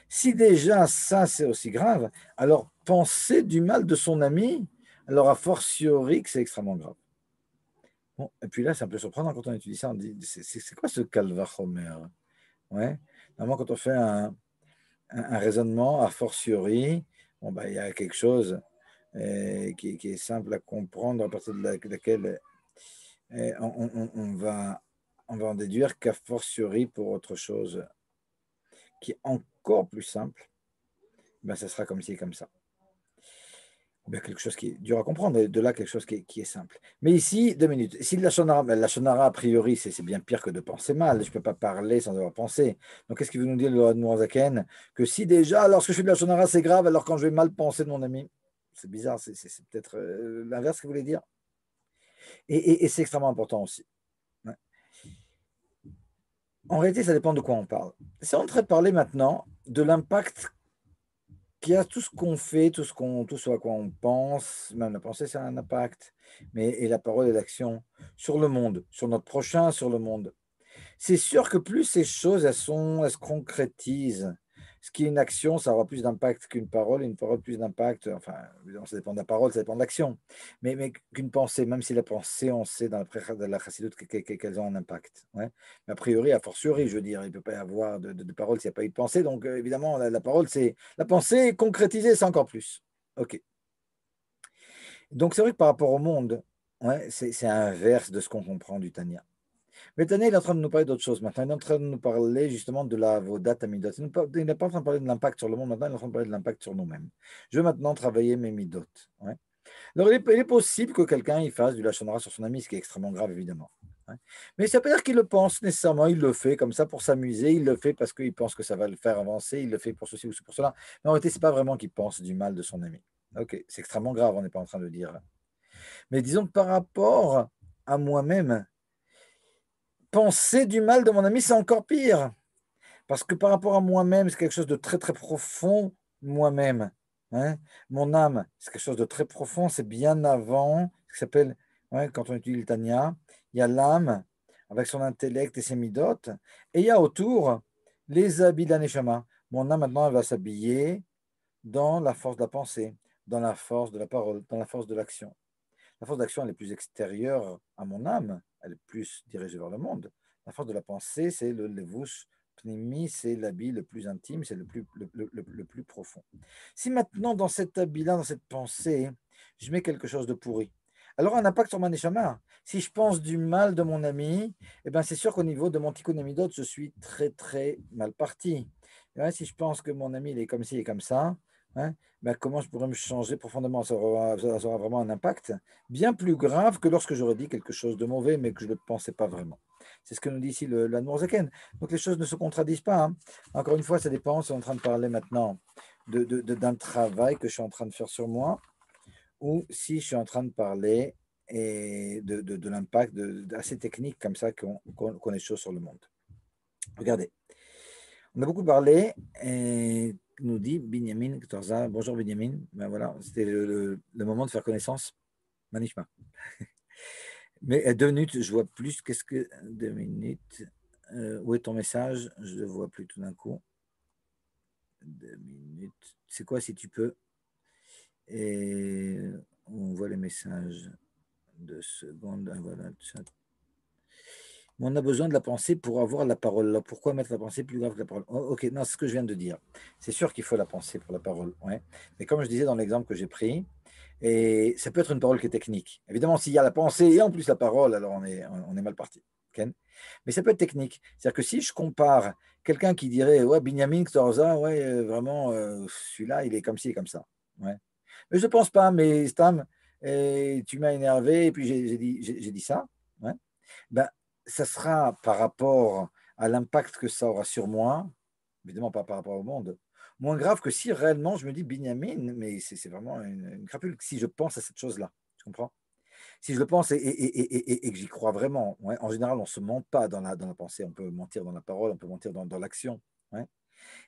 Si déjà ça, c'est aussi grave, alors penser du mal de son ami, alors a fortiori que c'est extrêmement grave. Bon, et puis là, c'est un peu surprenant quand on étudie ça, on dit, c'est quoi ce calvachomer? Ouais. Normalement, quand on fait un raisonnement a fortiori, bon, bah, il y a quelque chose qui est simple à comprendre, à partir de laquelle on va en déduire qu'a fortiori pour autre chose qui est encore plus simple, ben, ça sera comme ci, comme ça. Ben, quelque chose qui est dur à comprendre, et de là quelque chose qui est simple. Mais ici, 2 minutes. Si la shonara, a priori, c'est bien pire que de penser mal. Je ne peux pas parler sans avoir pensé. Donc, qu'est-ce qu'il veut nous dire le Admorazaken? Que si déjà, lorsque je fais de la shonara, c'est grave, alors quand je vais mal penser de mon ami, c'est bizarre, c'est peut-être l'inverse qu'il voulait dire. Et c'est extrêmement important aussi. Ouais. En réalité, ça dépend de quoi on parle. C'est en train de parler maintenant de l'impact qu'il y a tout ce qu'on fait, tout ce à quoi on pense, même la pensée, ça a un impact, mais et la parole et l'action sur le monde, sur notre prochain, sur le monde. C'est sûr que plus ces choses, elles se concrétisent. Ce qui est une action, ça aura plus d'impact qu'une parole, et une parole plus d'impact. Enfin, évidemment, ça dépend de la parole, ça dépend de l'action. Mais qu'une pensée, même si la pensée, on sait dans la chassidoute qu'elles ont un impact. Ouais. Mais a priori, a fortiori, je veux dire, il ne peut pas y avoir de parole s'il n'y a pas eu de pensée. Donc, évidemment, la parole, c'est la pensée concrétisée, c'est encore plus. OK. Donc, c'est vrai que par rapport au monde, ouais, c'est inverse de ce qu'on comprend du Tania. Mais Tania, il est en train de nous parler d'autre chose maintenant. Il est en train de nous parler justement de la Vodat Amidot. Il n'est pas en train de parler de l'impact sur le monde maintenant, il est en train de parler de l'impact sur nous-mêmes. Je veux maintenant travailler mes Midot. Ouais. Alors, il est possible que quelqu'un il fasse du Lachon Hara sur son ami, ce qui est extrêmement grave, évidemment. Ouais. Mais ça ne veut pas dire qu'il le pense nécessairement, il le fait comme ça pour s'amuser, il le fait parce qu'il pense que ça va le faire avancer, il le fait pour ceci ou pour cela. Mais en réalité, ce n'est pas vraiment qu'il pense du mal de son ami. Ok, c'est extrêmement grave, on n'est pas en train de dire. Mais disons que par rapport à moi-même, penser du mal de mon ami, c'est encore pire. Parce que par rapport à moi-même, c'est quelque chose de très, très profond, moi-même. Hein. Mon âme, c'est quelque chose de très profond, c'est bien avant, ce qui s'appelle, ouais, quand on étudie le Tanya, il y a l'âme avec son intellect et ses midotes, et il y a autour les habits de la Neshama. Mon âme, maintenant, elle va s'habiller dans la force de la pensée, dans la force de la parole, dans la force de l'action. La force d'action, elle est plus extérieure à mon âme, elle est plus dirigée vers le monde. La force de la pensée, c'est le levus pnimi, c'est l'habit le plus intime, c'est le plus profond. Si maintenant, dans cet habit-là, dans cette pensée, je mets quelque chose de pourri, alors un impact sur ma neshama. Si je pense du mal de mon ami, eh ben c'est sûr qu'au niveau de mon tikkun amidot, je suis très, très mal parti. Et ouais, si je pense que mon ami il est comme ci et comme ça, hein, ben comment je pourrais me changer profondément? Ça aura vraiment un impact bien plus grave que lorsque j'aurais dit quelque chose de mauvais, mais que je ne le pensais pas vraiment. C'est ce que nous dit ici l'Admour Zaken. Donc les choses ne se contradisent pas. Hein. Encore une fois, ça dépend. C'est en train de parler maintenant d'un travail que je suis en train de faire sur moi, ou si je suis en train de parler de l'impact assez technique comme ça qu'on est chaud sur le monde. Regardez, on a beaucoup parlé, et nous dit Binyamin Ktorza. Bonjour Binyamin. Ben voilà, c'était le moment de faire connaissance. Manishma. Mais 2 minutes, je vois plus. Qu'est-ce que 2 minutes? Où est ton message? Je ne le vois plus tout d'un coup. 2 minutes. C'est quoi si tu peux? Et on voit les messages. 2 secondes. Ah, voilà, chat. On a besoin de la pensée pour avoir la parole. Alors, pourquoi mettre la pensée plus grave que la parole? Oh, ok, non, c'est ce que je viens de dire. C'est sûr qu'il faut la pensée pour la parole. Ouais. Mais comme je disais dans l'exemple que j'ai pris, et ça peut être une parole qui est technique. Évidemment, s'il y a la pensée et en plus la parole, alors on est mal parti. Okay. Mais ça peut être technique. C'est-à-dire que si je compare quelqu'un qui dirait ouais, Binyamin Ktorza, ouais, vraiment, celui-là, il est comme ci et comme ça. Ouais. Mais je ne pense pas, mais Stam, et tu m'as énervé, et puis j'ai dit ça, ouais, ben, ça sera par rapport à l'impact que ça aura sur moi, évidemment pas par rapport au monde, moins grave que si réellement je me dis Binyamin, mais c'est vraiment une crapule, si je pense à cette chose-là, tu comprends? Si je le pense et que j'y crois vraiment, ouais, en général, on ne se ment pas dans la pensée, on peut mentir dans la parole, on peut mentir dans l'action. Ouais.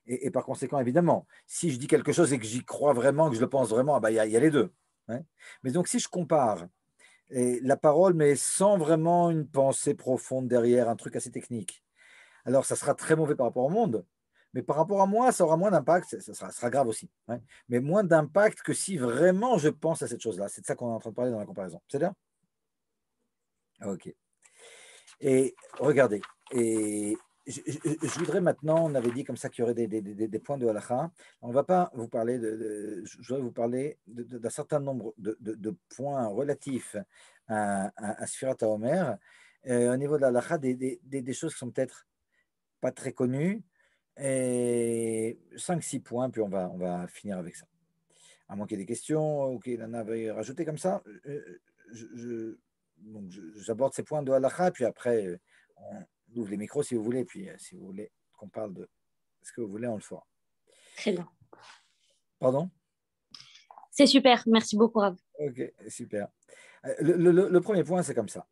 Et par conséquent, évidemment, si je dis quelque chose et que j'y crois vraiment, que je le pense vraiment, ah bah, y a les deux. Ouais. Mais donc, si je compare la parole, mais sans vraiment une pensée profonde derrière, un truc assez technique, alors ça sera très mauvais par rapport au monde. Mais par rapport à moi, ça aura moins d'impact, ça sera grave aussi. Ouais. Mais moins d'impact que si vraiment je pense à cette chose-là. C'est de ça qu'on est en train de parler dans la comparaison. C'est-à-dire? Ok. Et regardez, et je voudrais maintenant, on avait dit comme ça qu'il y aurait des points de halakha. On ne va pas vous parler je voudrais vous parler d'un certain nombre de points relatifs à Sfirat HaOmer. Au niveau de la halakha, des choses qui sont peut-être pas très connues. Et 5-6 points, puis on va finir avec ça. À moins qu'il y ait des questions ou qu'il en avait rajouté comme ça, je, donc j'aborde ces points de halakha, puis après, on ouvre les micros si vous voulez, puis si vous voulez qu'on parle de ce que vous voulez, on le fera. Très bien. Pardon? C'est super. Merci beaucoup, Rav. Ok, super. Le premier point, c'est comme ça.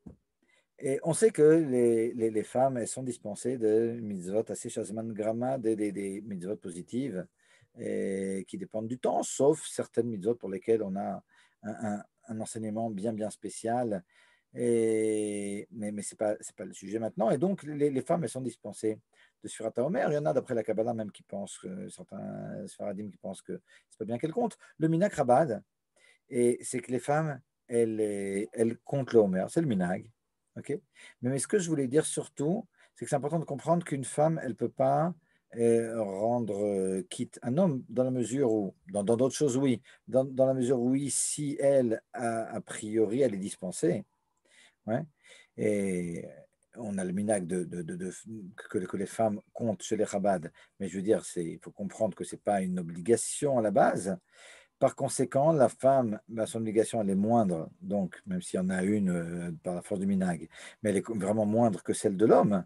Et on sait que les femmes, elles sont dispensées de mitzvot assez shazman grama, des mitzvot positives, et qui dépendent du temps, sauf certaines mitzvot pour lesquelles on a un enseignement bien spécial. Mais ce n'est pas le sujet maintenant. Et donc, les femmes, elles sont dispensées de Sfirat HaOmer. Il y en a, d'après la Kabbalah, même qui pensent, certains Sfaradim qui pensent que c'est pas bien qu'elles comptent. Le Minag Chabad, et c'est que les femmes, elles comptent le Homer. C'est le Minag. Okay, mais ce que je voulais dire surtout, c'est que c'est important de comprendre qu'une femme, elle ne peut pas rendre quitte un homme dans la mesure où, dans d'autres choses, oui, dans la mesure où, oui, si elle, a priori, elle est dispensée, ouais, et on a le minag que les femmes comptent chez les Chabad, mais je veux dire, il faut comprendre que ce n'est pas une obligation à la base. Par conséquent, la femme, bah, son obligation, elle est moindre, donc, même s'il y en a une par la force du minag, mais elle est vraiment moindre que celle de l'homme.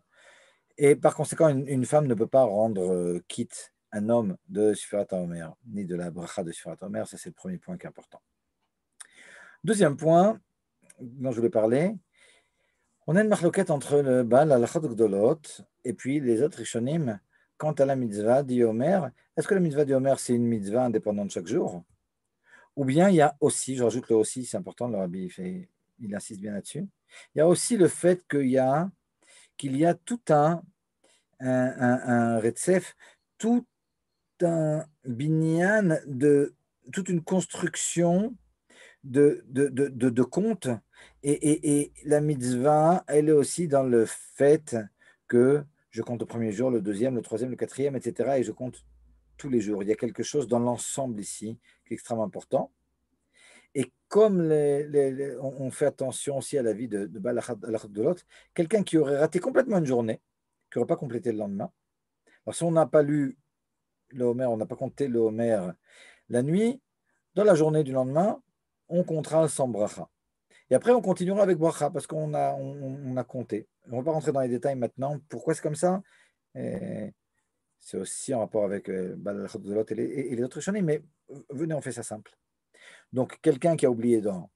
Et par conséquent, une femme ne peut pas rendre quitte un homme de Sfirat HaOmer, ni de la bracha de Sfirat HaOmer. Ça, c'est le premier point qui est important. Deuxième point dont je voulais parler, on a une marloquette entre le Baal, la Lachat Gdolot, et puis les autres Rishonim, quant à la mitzvah d'Yomer. Est-ce que la mitzvah d'Yomer, c'est une mitzvah indépendante chaque jour? Ou bien il y a aussi, je rajoute le aussi, c'est important, le rabbi il insiste bien là-dessus, il y a aussi le fait qu'il y a tout un retsef, tout un binyan, toute une construction de contes. Et la mitzvah, elle est aussi dans le fait que je compte le premier jour, le deuxième, le troisième, le quatrième, etc. Et je compte tous les jours. Il y a quelque chose dans l'ensemble ici qui est extrêmement important. Et comme on fait attention aussi à la vie de Balachad de l'autre, quelqu'un qui aurait raté complètement une journée, qui n'aurait pas complété le lendemain. Alors, si on n'a pas lu le Homer, on n'a pas compté le Homer la nuit, dans la journée du lendemain, on comptera sans bracha. Et après, on continuera avec bracha parce on a compté. On ne va pas rentrer dans les détails maintenant. Pourquoi c'est comme ça? C'est aussi en rapport avec Balachad de l'autre et les autres chaînes, mais venez, on fait ça simple. Donc, quelqu'un qui a oublié dans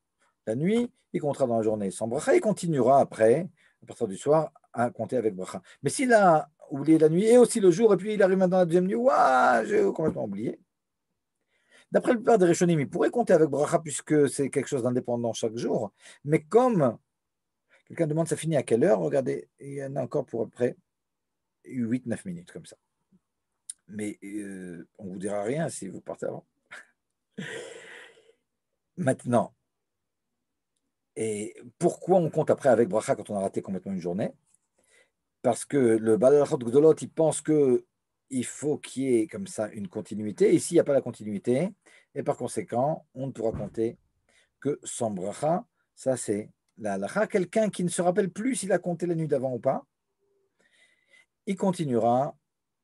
la nuit, il comptera dans la journée sans bracha, il continuera après, à partir du soir, à compter avec bracha. Mais s'il a oublié la nuit et aussi le jour, et puis il arrive maintenant à la deuxième nuit, ouah, j'ai complètement oublié. D'après le plupart des Rishonim, il pourrait compter avec bracha puisque c'est quelque chose d'indépendant chaque jour. Mais comme quelqu'un demande ça finit à quelle heure, regardez, il y en a encore pour après 8-9 minutes comme ça. Mais on ne vous dira rien si vous partez avant. Maintenant, et pourquoi on compte après avec bracha quand on a raté complètement une journée? Parce que le Balalachot Gdolot, il pense qu'il faut qu'il y ait comme ça une continuité. Ici, il n'y a pas la continuité. Et par conséquent, on ne pourra compter que sans bracha. Ça, c'est la halacha. Quelqu'un qui ne se rappelle plus s'il a compté la nuit d'avant ou pas, il continuera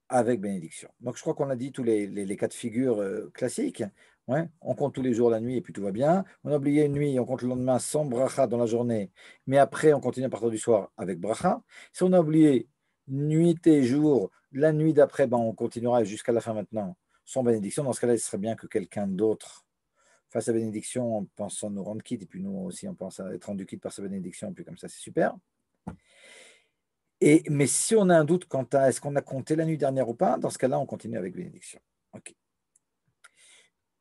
avec bénédiction. Donc, je crois qu'on a dit tous les cas de figure classiques. Ouais, on compte tous les jours la nuit et puis tout va bien. On a oublié une nuit, on compte le lendemain sans bracha dans la journée, mais après on continue à partir du soir avec bracha. Si on a oublié nuit et jour, la nuit d'après, ben, on continuera jusqu'à la fin maintenant sans bénédiction. Dans ce cas-là, il serait bien que quelqu'un d'autre fasse la bénédiction en pensant nous rendre quitte, et puis nous aussi on pense à être rendu quitte par sa bénédiction, et puis comme ça c'est super. Mais si on a un doute quant à est-ce qu'on a compté la nuit dernière ou pas, dans ce cas-là, on continue avec bénédiction. Ok.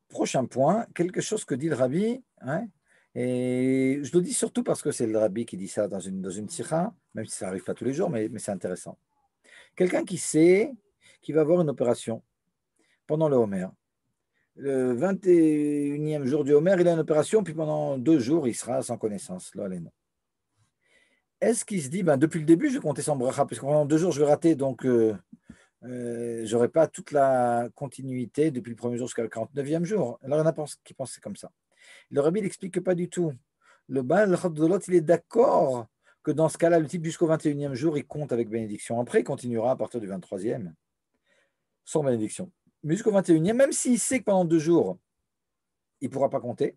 Prochain point, quelque chose que dit le rabbi, hein, et je le dis surtout parce que c'est le rabbi qui dit ça dans une sikha, même si ça n'arrive pas tous les jours, mais c'est intéressant. Quelqu'un qui sait qu'il va avoir une opération pendant le Homer. Le 21e jour du Homer, il a une opération, puis pendant 2 jours, il sera sans connaissance. Là, allez, non. Est-ce qu'il se dit, ben, depuis le début, je vais compter sans bracha, parce que pendant 2 jours, je vais rater, donc je n'aurai pas toute la continuité depuis le premier jour jusqu'à le 49e jour. Alors, il y en a qui pensent comme ça. Le rabbi n'explique pas du tout. Le Baal Chadolot, il est d'accord que dans ce cas-là, le type jusqu'au 21e jour, il compte avec bénédiction. Après, il continuera à partir du 23e, sans bénédiction. Mais jusqu'au 21e, même s'il sait que pendant 2 jours, il ne pourra pas compter,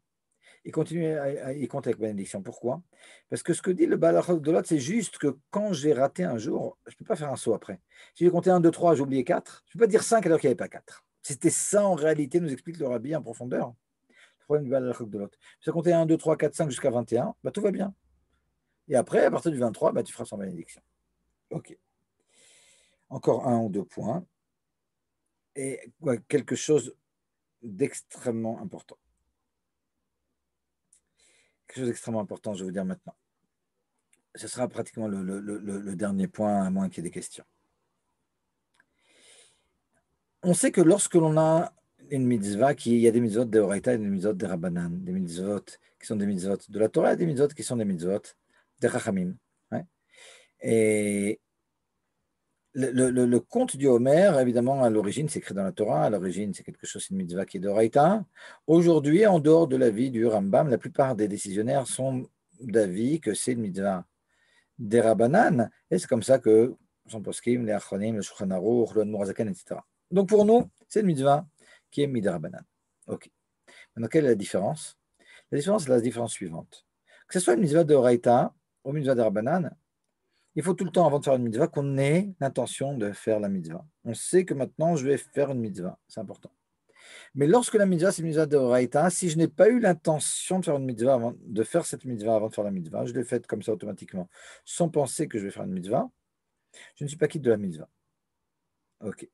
il continue il compte avec bénédiction. Pourquoi? Parce que ce que dit le Baal Chadolot, c'est juste que quand j'ai raté un jour, je ne peux pas faire un saut après. Si j'ai compté 1, 2, 3, j'ai oublié 4, je ne peux pas dire 5 alors qu'il n'y avait pas 4. C'était ça en réalité, nous explique le rabbi en profondeur. Problème du Baal Chadolot. Si tu as compté 1, 2, 3, 4, 5 jusqu'à 21, bah, tout va bien. Et après, à partir du 23, bah, tu feras sans bénédiction. OK. Encore un ou deux points. Et ouais, quelque chose d'extrêmement important. Quelque chose d'extrêmement important, je vais vous dire maintenant. Ce sera pratiquement le dernier point, à moins qu'il y ait des questions. On sait que lorsque l'on a une mitzvah, il y a des mitzvot de Horaïta et des mitzvot de Rabbanan, des mitzvot qui sont des mitzvot de la Torah et des mitzvot qui sont des mitzvot de Chachamim. Ouais. Et le conte du Homer, évidemment, à l'origine, c'est écrit dans la Torah. À l'origine, c'est quelque chose, c'est une mitzvah qui est d'Oraïta. Aujourd'hui, en dehors de l'avis du Rambam, la plupart des décisionnaires sont d'avis que c'est une mitzvah des Rabbanan. Et c'est comme ça que sont poskim, les Achronim, le Shulchan Aruch, le Mourazakan, etc. Donc pour nous, c'est une mitzvah qui est mitzvah Rabbanan. Ok. Maintenant, quelle est la différence? La différence, c'est la différence suivante. Que ce soit une mitzvah de Oraïta ou une mitzvah de Rabbanan, il faut tout le temps, avant de faire une mitzvah, qu'on ait l'intention de faire la mitzvah. On sait que maintenant, je vais faire une mitzvah. C'est important. Mais lorsque la mitzvah, c'est une mitzvah de Horaïta, si je n'ai pas eu l'intention de faire une mitzvah, de faire cette mitzvah avant de faire la mitzvah, je l'ai faite comme ça automatiquement, sans penser que je vais faire une mitzvah, je ne suis pas quitte de la mitzvah. Ok.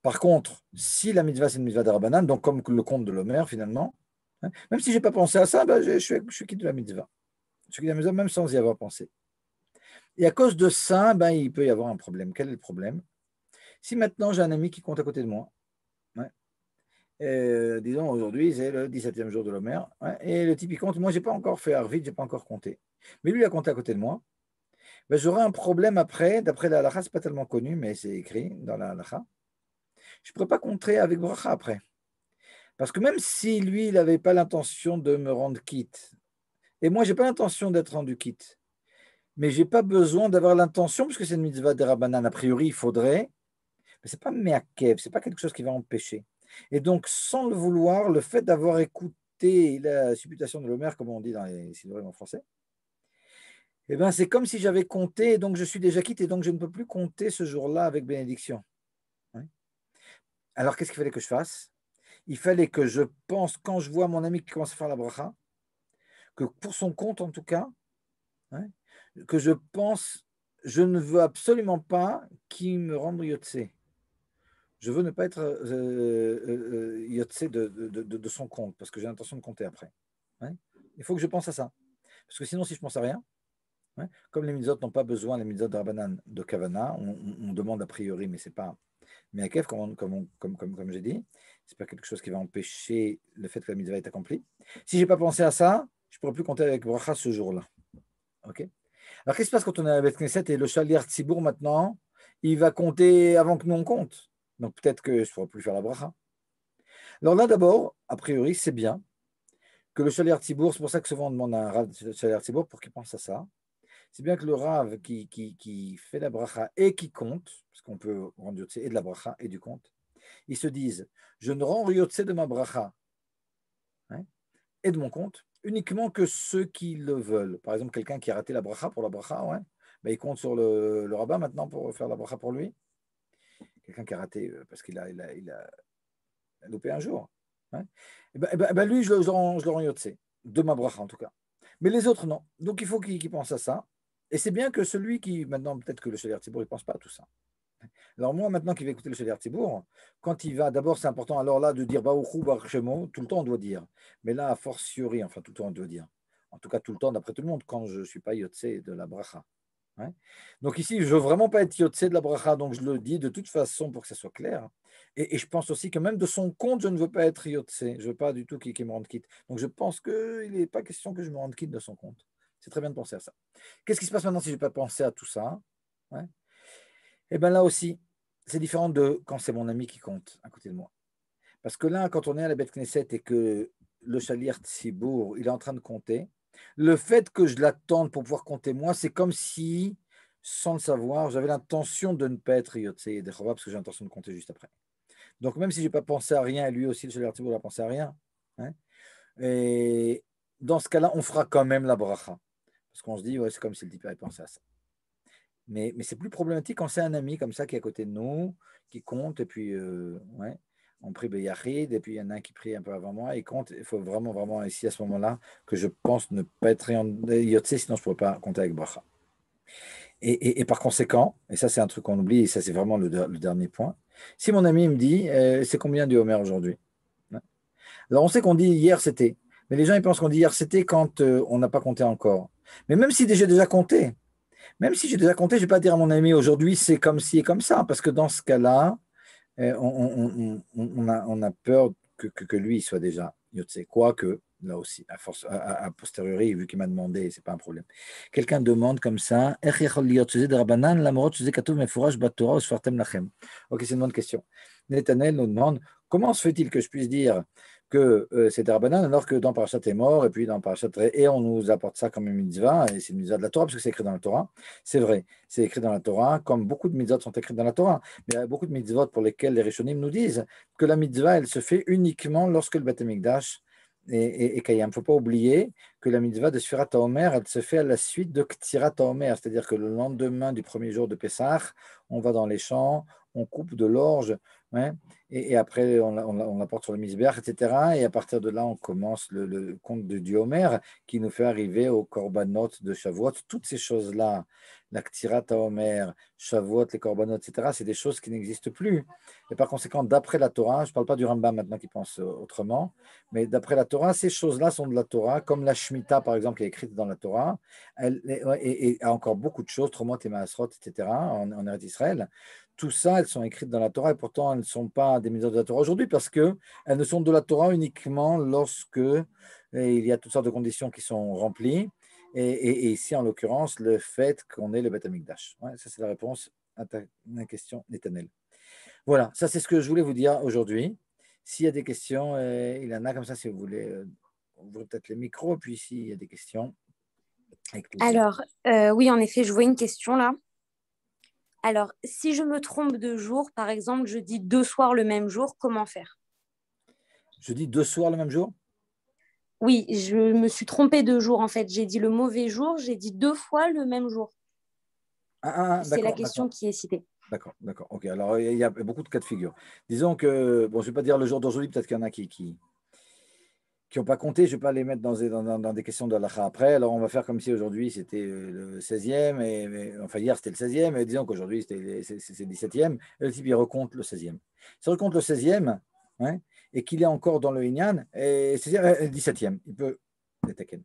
Par contre, si la mitzvah, c'est une mitzvah de Rabbanan, donc comme le conte de l'Homer, finalement, hein, même si je n'ai pas pensé à ça, ben, je suis quitte de la mitzvah. Je suis quitte de la mitzvah même sans y avoir pensé. Et à cause de ça, ben, il peut y avoir un problème. Quel est le problème? Si maintenant j'ai un ami qui compte à côté de moi, ouais, disons aujourd'hui c'est le 17e jour de l'Homer, ouais, et le type il compte, moi j'ai pas encore fait Arvit, j'ai pas encore compté. Mais lui il a compté à côté de moi, ben, j'aurai un problème après, d'après la halakha, c'est pas tellement connu, mais c'est écrit dans la halakha. Je ne pourrais pas compter avec bracha après. Parce que même si lui il n'avait pas l'intention de me rendre quitte, et moi j'ai pas l'intention d'être rendu quitte, mais j'ai pas besoin d'avoir l'intention, puisque c'est une mitzvah de Rabbanan, a priori il faudrait. Mais ce n'est pas meakev, ce n'est pas quelque chose qui va empêcher. Et donc, sans le vouloir, le fait d'avoir écouté la supputation de l'Homer, comme on dit dans les sidorim en français, eh ben, c'est comme si j'avais compté, et donc je suis déjà quitte, et donc je ne peux plus compter ce jour-là avec bénédiction. Ouais. Alors, qu'est-ce qu'il fallait que je fasse? Il fallait que je pense, quand je vois mon ami qui commence à faire la bracha, que pour son compte en tout cas, ouais, que je pense, je ne veux absolument pas qu'il me rende yotse. Je veux ne pas être yotse de son compte, parce que j'ai l'intention de compter après. Ouais. Il faut que je pense à ça. Parce que sinon, si je pense à rien, ouais, comme les mitzvot n'ont pas besoin, les mitzvot de Rabbanan, de Kavana, on demande a priori, mais c'est pas. Mais à Kev, comme j'ai dit, c'est pas quelque chose qui va empêcher le fait que la mitzvah est accomplie. Si je n'ai pas pensé à ça, je ne pourrais plus compter avec bracha ce jour-là. Ok. Alors, qu'est-ce qui se passe quand on est à Beth Knesset et le Shaliach Tzibour maintenant, il va compter avant que nous on compte. Donc peut-être que je ne pourrai plus faire la bracha. Alors là, d'abord, a priori, c'est bien que le Shaliach Tzibour, c'est pour ça que souvent on demande à un Rav de Shaliach Tzibour pour qu'il pense à ça. C'est bien que le Rav qui fait la bracha et qui compte, parce qu'on peut rendre Yotse et de la bracha et du compte, ils se disent, je ne rends Yotse de ma bracha hein, et de mon compte, uniquement que ceux qui le veulent. Par exemple, quelqu'un qui a raté la bracha pour la bracha, ouais, ben, il compte sur le rabbin maintenant pour faire la bracha pour lui. Quelqu'un qui a raté parce qu'il a loupé un jour. Ouais. Et ben, lui, je le rends yotse, de ma bracha en tout cas. Mais les autres, non. Donc il faut qu'il pense à ça. Et c'est bien que celui qui, maintenant, peut-être que le Shaliach Tzibour, il ne pense pas à tout ça. Alors moi, maintenant qu'il va écouter le Shaliach Tzibour, quand il va, d'abord, c'est important, alors là, de dire Baruchou, Baruch Shemo, tout le temps, on doit dire. Mais là, a fortiori, enfin, tout le temps, on doit dire. En tout cas, tout le temps, d'après tout le monde, quand je ne suis pas yotse de la bracha. Ouais. Donc ici, je ne veux vraiment pas être yotse de la bracha, donc je le dis de toute façon pour que ça soit clair. Et je pense aussi que même de son compte, je ne veux pas être yotse. Je ne veux pas du tout qu'il me rende quitte. Donc je pense qu'il n'est pas question que je me rende quitte de son compte. C'est très bien de penser à ça. Qu'est-ce qui se passe maintenant si je n'ai pas pensé à tout ça? Ouais. Et bien là aussi, c'est différent de quand c'est mon ami qui compte à côté de moi. Parce que là, quand on est à la Beth Knesset et que le Shaliach Tzibour, il est en train de compter, le fait que je l'attende pour pouvoir compter moi, c'est comme si, sans le savoir, j'avais l'intention de ne pas être Yotze et Dechova, parce que j'ai l'intention de compter juste après. Donc même si je n'ai pas pensé à rien, et lui aussi, le Shaliach Tzibour n'a pensé à rien, hein, et dans ce cas-là, on fera quand même la bracha. Parce qu'on se dit, ouais, c'est comme si le type avait pensé à ça. Mais c'est plus problématique quand c'est un ami comme ça qui est à côté de nous, qui compte, et puis ouais, on prie Beyachid, et puis il y en a un qui prie un peu avant moi, et compte. Il faut vraiment, vraiment, ici, à ce moment-là, que je pense ne pas être Yotse, sinon je ne pourrais pas compter avec Bracha. Et par conséquent, et ça c'est un truc qu'on oublie, et ça c'est vraiment le dernier point, si mon ami me dit, c'est combien du Homer aujourd'hui? Alors on sait qu'on dit hier c'était, mais les gens ils pensent qu'on dit hier c'était quand on n'a pas compté encore. Mais même si j'ai déjà compté, même si j'ai déjà compté, je ne vais pas dire à mon ami aujourd'hui c'est comme ci et comme ça, parce que dans ce cas-là, on a peur que lui il soit déjà Yotse. Quoique, là aussi, a posteriori, vu qu'il m'a demandé, ce n'est pas un problème. Quelqu'un demande comme ça, ok, c'est une bonne question. Netanel nous demande, comment se fait-il que je puisse dire que c'est Darabanan alors que dans Parashat est mort et puis dans Parashat et on nous apporte ça comme une mitzvah et c'est une mitzvah de la Torah parce que c'est écrit dans la Torah. C'est vrai, c'est écrit dans la Torah comme beaucoup de mitzvot sont écrites dans la Torah. Mais il y a beaucoup de mitzvot pour lesquels les Rishonim nous disent que la mitzvah elle se fait uniquement lorsque le Beth Amikdash est Kayam. Il ne faut pas oublier que la mitzvah de Sfirat HaOmer elle se fait à la suite de Ktirat HaOmer, c'est-à-dire que le lendemain du premier jour de Pessah, on va dans les champs, on coupe de l'orge. Ouais, et après, on l'apporte sur le misbéach, etc. Et à partir de là, on commence le conte de Diomer qui nous fait arriver au korbanot de Shavuot. Toutes ces choses-là, la Ktirat HaOmer, Shavuot, les korbanot, etc., c'est des choses qui n'existent plus. Et par conséquent, d'après la Torah, je ne parle pas du Rambam maintenant qui pense autrement, mais d'après la Torah, ces choses-là sont de la Torah, comme la Shemitah, par exemple, qui est écrite dans la Torah, et encore beaucoup de choses, Tromot et Maasrot, etc., en Eretz Israël. Tout ça, elles sont écrites dans la Torah et pourtant elles ne sont pas des mitzvot de la Torah aujourd'hui parce qu'elles ne sont de la Torah uniquement lorsque il y a toutes sortes de conditions qui sont remplies. Et ici, en l'occurrence, le fait qu'on ait le Beth Amikdash. Ouais, ça, c'est la réponse à ta question, Netanel. Voilà, ça, c'est ce que je voulais vous dire aujourd'hui. S'il y a des questions, il y en a comme ça, si vous voulez ouvrir peut-être les micros, puis s'il y a des questions, avec plaisir. Alors, oui, en effet, je vois une question là. Alors, si je me trompe de jour, par exemple, je dis 2 soirs le même jour, comment faire? Je dis 2 soirs le même jour? Oui, je me suis trompée de jour en fait. J'ai dit le mauvais jour, j'ai dit 2 fois le même jour. C'est la D'accord, question d'accord. qui est citée. D'accord, d'accord. Ok, alors il y a beaucoup de cas de figure. Disons que, bon, je ne vais pas dire le jour d'aujourd'hui, peut-être qu'il y en a qui n'ont pas compté, je ne vais pas les mettre dans des questions de l'halakha après. Alors on va faire comme si aujourd'hui c'était le 16e, enfin hier c'était le 16e, et disons qu'aujourd'hui c'est le 17e, et le type il recompte le 16e. S'il recompte le 16e, hein, et qu'il est encore dans le Inyan, c'est-à-dire le 17e, il peut les taken.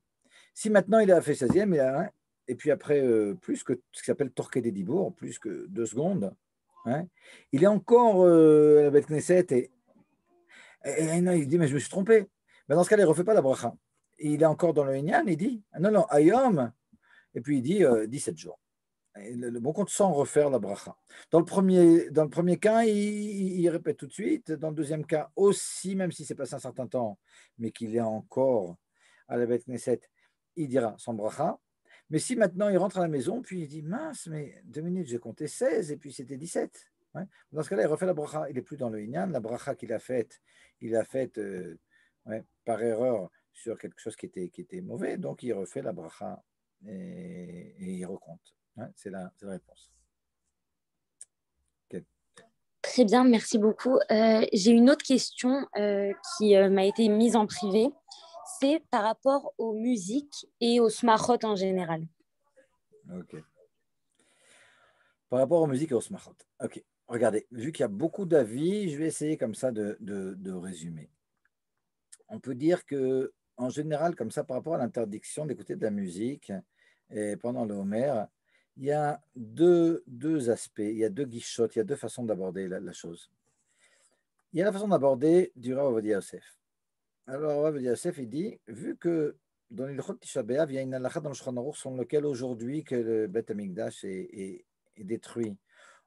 Si maintenant il a fait 16e, et puis après plus que ce qui s'appelle Torqué des Dibourg, plus que 2 secondes, hein, il est encore à la Beth Knesset et non, il dit mais je me suis trompé. Mais dans ce cas, il ne refait pas la bracha. Et il est encore dans le Inyan, il dit ah non, non, Ayom, et puis il dit 17 jours. Et le bon compte sans refaire la bracha. Dans le premier cas, il répète tout de suite. Dans le deuxième cas aussi, même si c'est passé un certain temps, mais qu'il est encore à la Beth Knesset, il dira sans bracha. Mais si maintenant il rentre à la maison, puis il dit mince, mais 2 minutes, j'ai compté 16 et puis c'était 17. Ouais. Dans ce cas-là, il refait la bracha. Il n'est plus dans le Inyan. La bracha qu'il a faite, il a faite ouais, par erreur sur quelque chose qui était mauvais, donc il refait la bracha et il recompte. Ouais, c'est la réponse. Ok. Très bien, merci beaucoup. J'ai une autre question qui m'a été mise en privé. C'est par rapport aux musiques et aux smarot en général. Ok. Par rapport aux musiques et aux smachot. Ok. Regardez, vu qu'il y a beaucoup d'avis, je vais essayer comme ça de résumer. On peut dire que, en général, comme ça, par rapport à l'interdiction d'écouter de la musique et pendant le Homer, il y a deux aspects, il y a deux guichottes, il y a deux façons d'aborder la chose. Il y a la façon d'aborder du Rav Ovadia Yosef. Alors, Rav Ovadia Yosef, il dit, vu que dans l'Ilchot Tisha B'Av, il y a une halakha dans le Shulchan Aruch sur lequel aujourd'hui que le Beth Amikdash est détruit,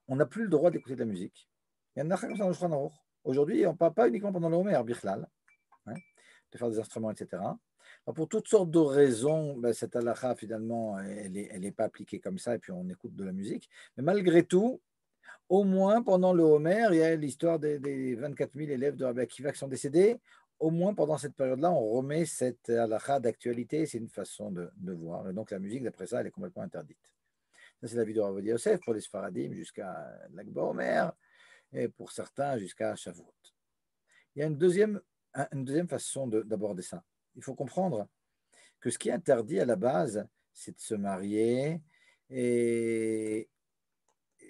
on n'a plus le droit d'écouter de la musique. Il y a une halakha comme ça dans le Shulchan Aruch. Aujourd'hui, on ne parle pas uniquement pendant le Homer, Bichlal, hein, de faire des instruments, etc. Alors, pour toutes sortes de raisons, ben, cette halakha, finalement, elle n'est pas appliquée comme ça, et puis on écoute de la musique. Mais malgré tout, au moins pendant le Homer, il y a l'histoire des 24 000 élèves de Rabbi Akiva qui sont décédés. Au moins pendant cette période-là, on remet cette halakha d'actualité. C'est une façon de voir. Et donc la musique, d'après ça, elle est complètement interdite. Ça, c'est la vie de Rav Ovadia Yosef pour les Sfaradim jusqu'à l'Akba Omer et pour certains jusqu'à Shavuot. Il y a une deuxième façon d'aborder ça. Il faut comprendre que ce qui est interdit à la base, c'est de se marier et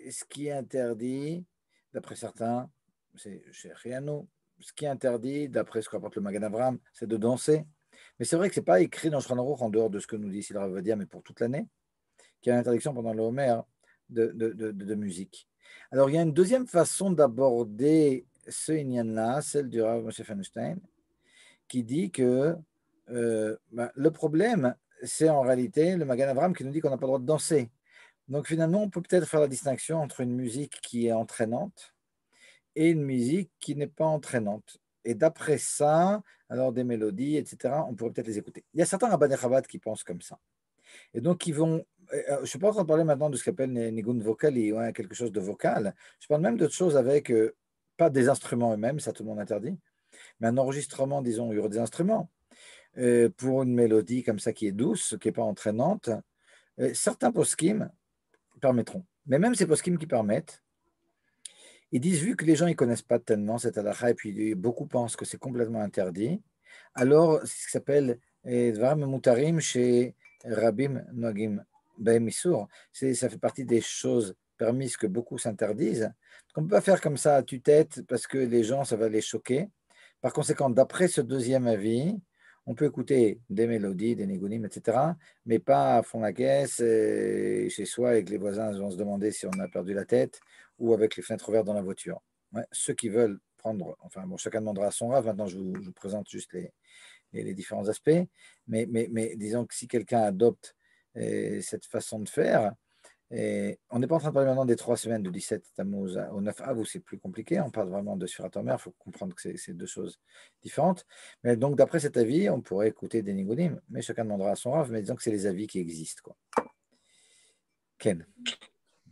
ce qui est interdit, d'après certains, c'est chez Riano. Ce qui est interdit, d'après ce que rapporte le Magan Avraham, c'est de danser. Mais c'est vrai que ce n'est pas écrit dans Shulchan Aruch en dehors de ce que nous dit ici le Rav Ovadia, mais pour toute l'année, qu'il y a l'interdiction pendant le Homer de musique. Alors, il y a une deuxième façon d'aborder ce Inyan-là, celle du Rav Moshe Feinstein, qui dit que le problème, c'est en réalité le Magan Avraham qui nous dit qu'on n'a pas le droit de danser. Donc finalement, on peut peut-être faire la distinction entre une musique qui est entraînante et une musique qui n'est pas entraînante. Et d'après ça, alors des mélodies, etc., on pourrait peut-être les écouter. Il y a certains rabbinés Chabad qui pensent comme ça. Et donc, ils vont. Je ne suis pas en train de parler maintenant de ce qu'on appelle les nigun vocali, ouais, quelque chose de vocal. Je parle même d'autres choses avec, pas des instruments eux-mêmes, ça tout le monde interdit, mais un enregistrement, disons, il y aurait des instruments pour une mélodie comme ça qui est douce, qui n'est pas entraînante. Certains poskim permettront. Mais même ces poskim qui permettent, ils disent, vu que les gens ne connaissent pas tellement cette halakha, et puis beaucoup pensent que c'est complètement interdit, alors c'est ce qui s'appelle Dvarim Mutarim chez Rabim Nogim Behem Isur. Ça fait partie des choses permises que beaucoup s'interdisent. On ne peut pas faire comme ça à tue-tête parce que les gens, ça va les choquer. Par conséquent, d'après ce deuxième avis, on peut écouter des mélodies, des nigunim, etc., mais pas à fond la caisse chez soi et que les voisins vont se demander si on a perdu la tête ou avec les fenêtres ouvertes dans la voiture. Ouais, ceux qui veulent prendre, enfin bon, chacun demandera à son rave. Maintenant, je vous présente juste les différents aspects, mais disons que si quelqu'un adopte cette façon de faire, on n'est pas en train de parler maintenant des 3 semaines de 17 Tammuz au 9 Av où c'est plus compliqué, on parle vraiment de Surat Omer, il faut comprendre que c'est deux choses différentes. Mais donc, d'après cet avis, on pourrait écouter des Nigonim, mais chacun demandera à son rave, mais disons que c'est les avis qui existent, quoi. Ken.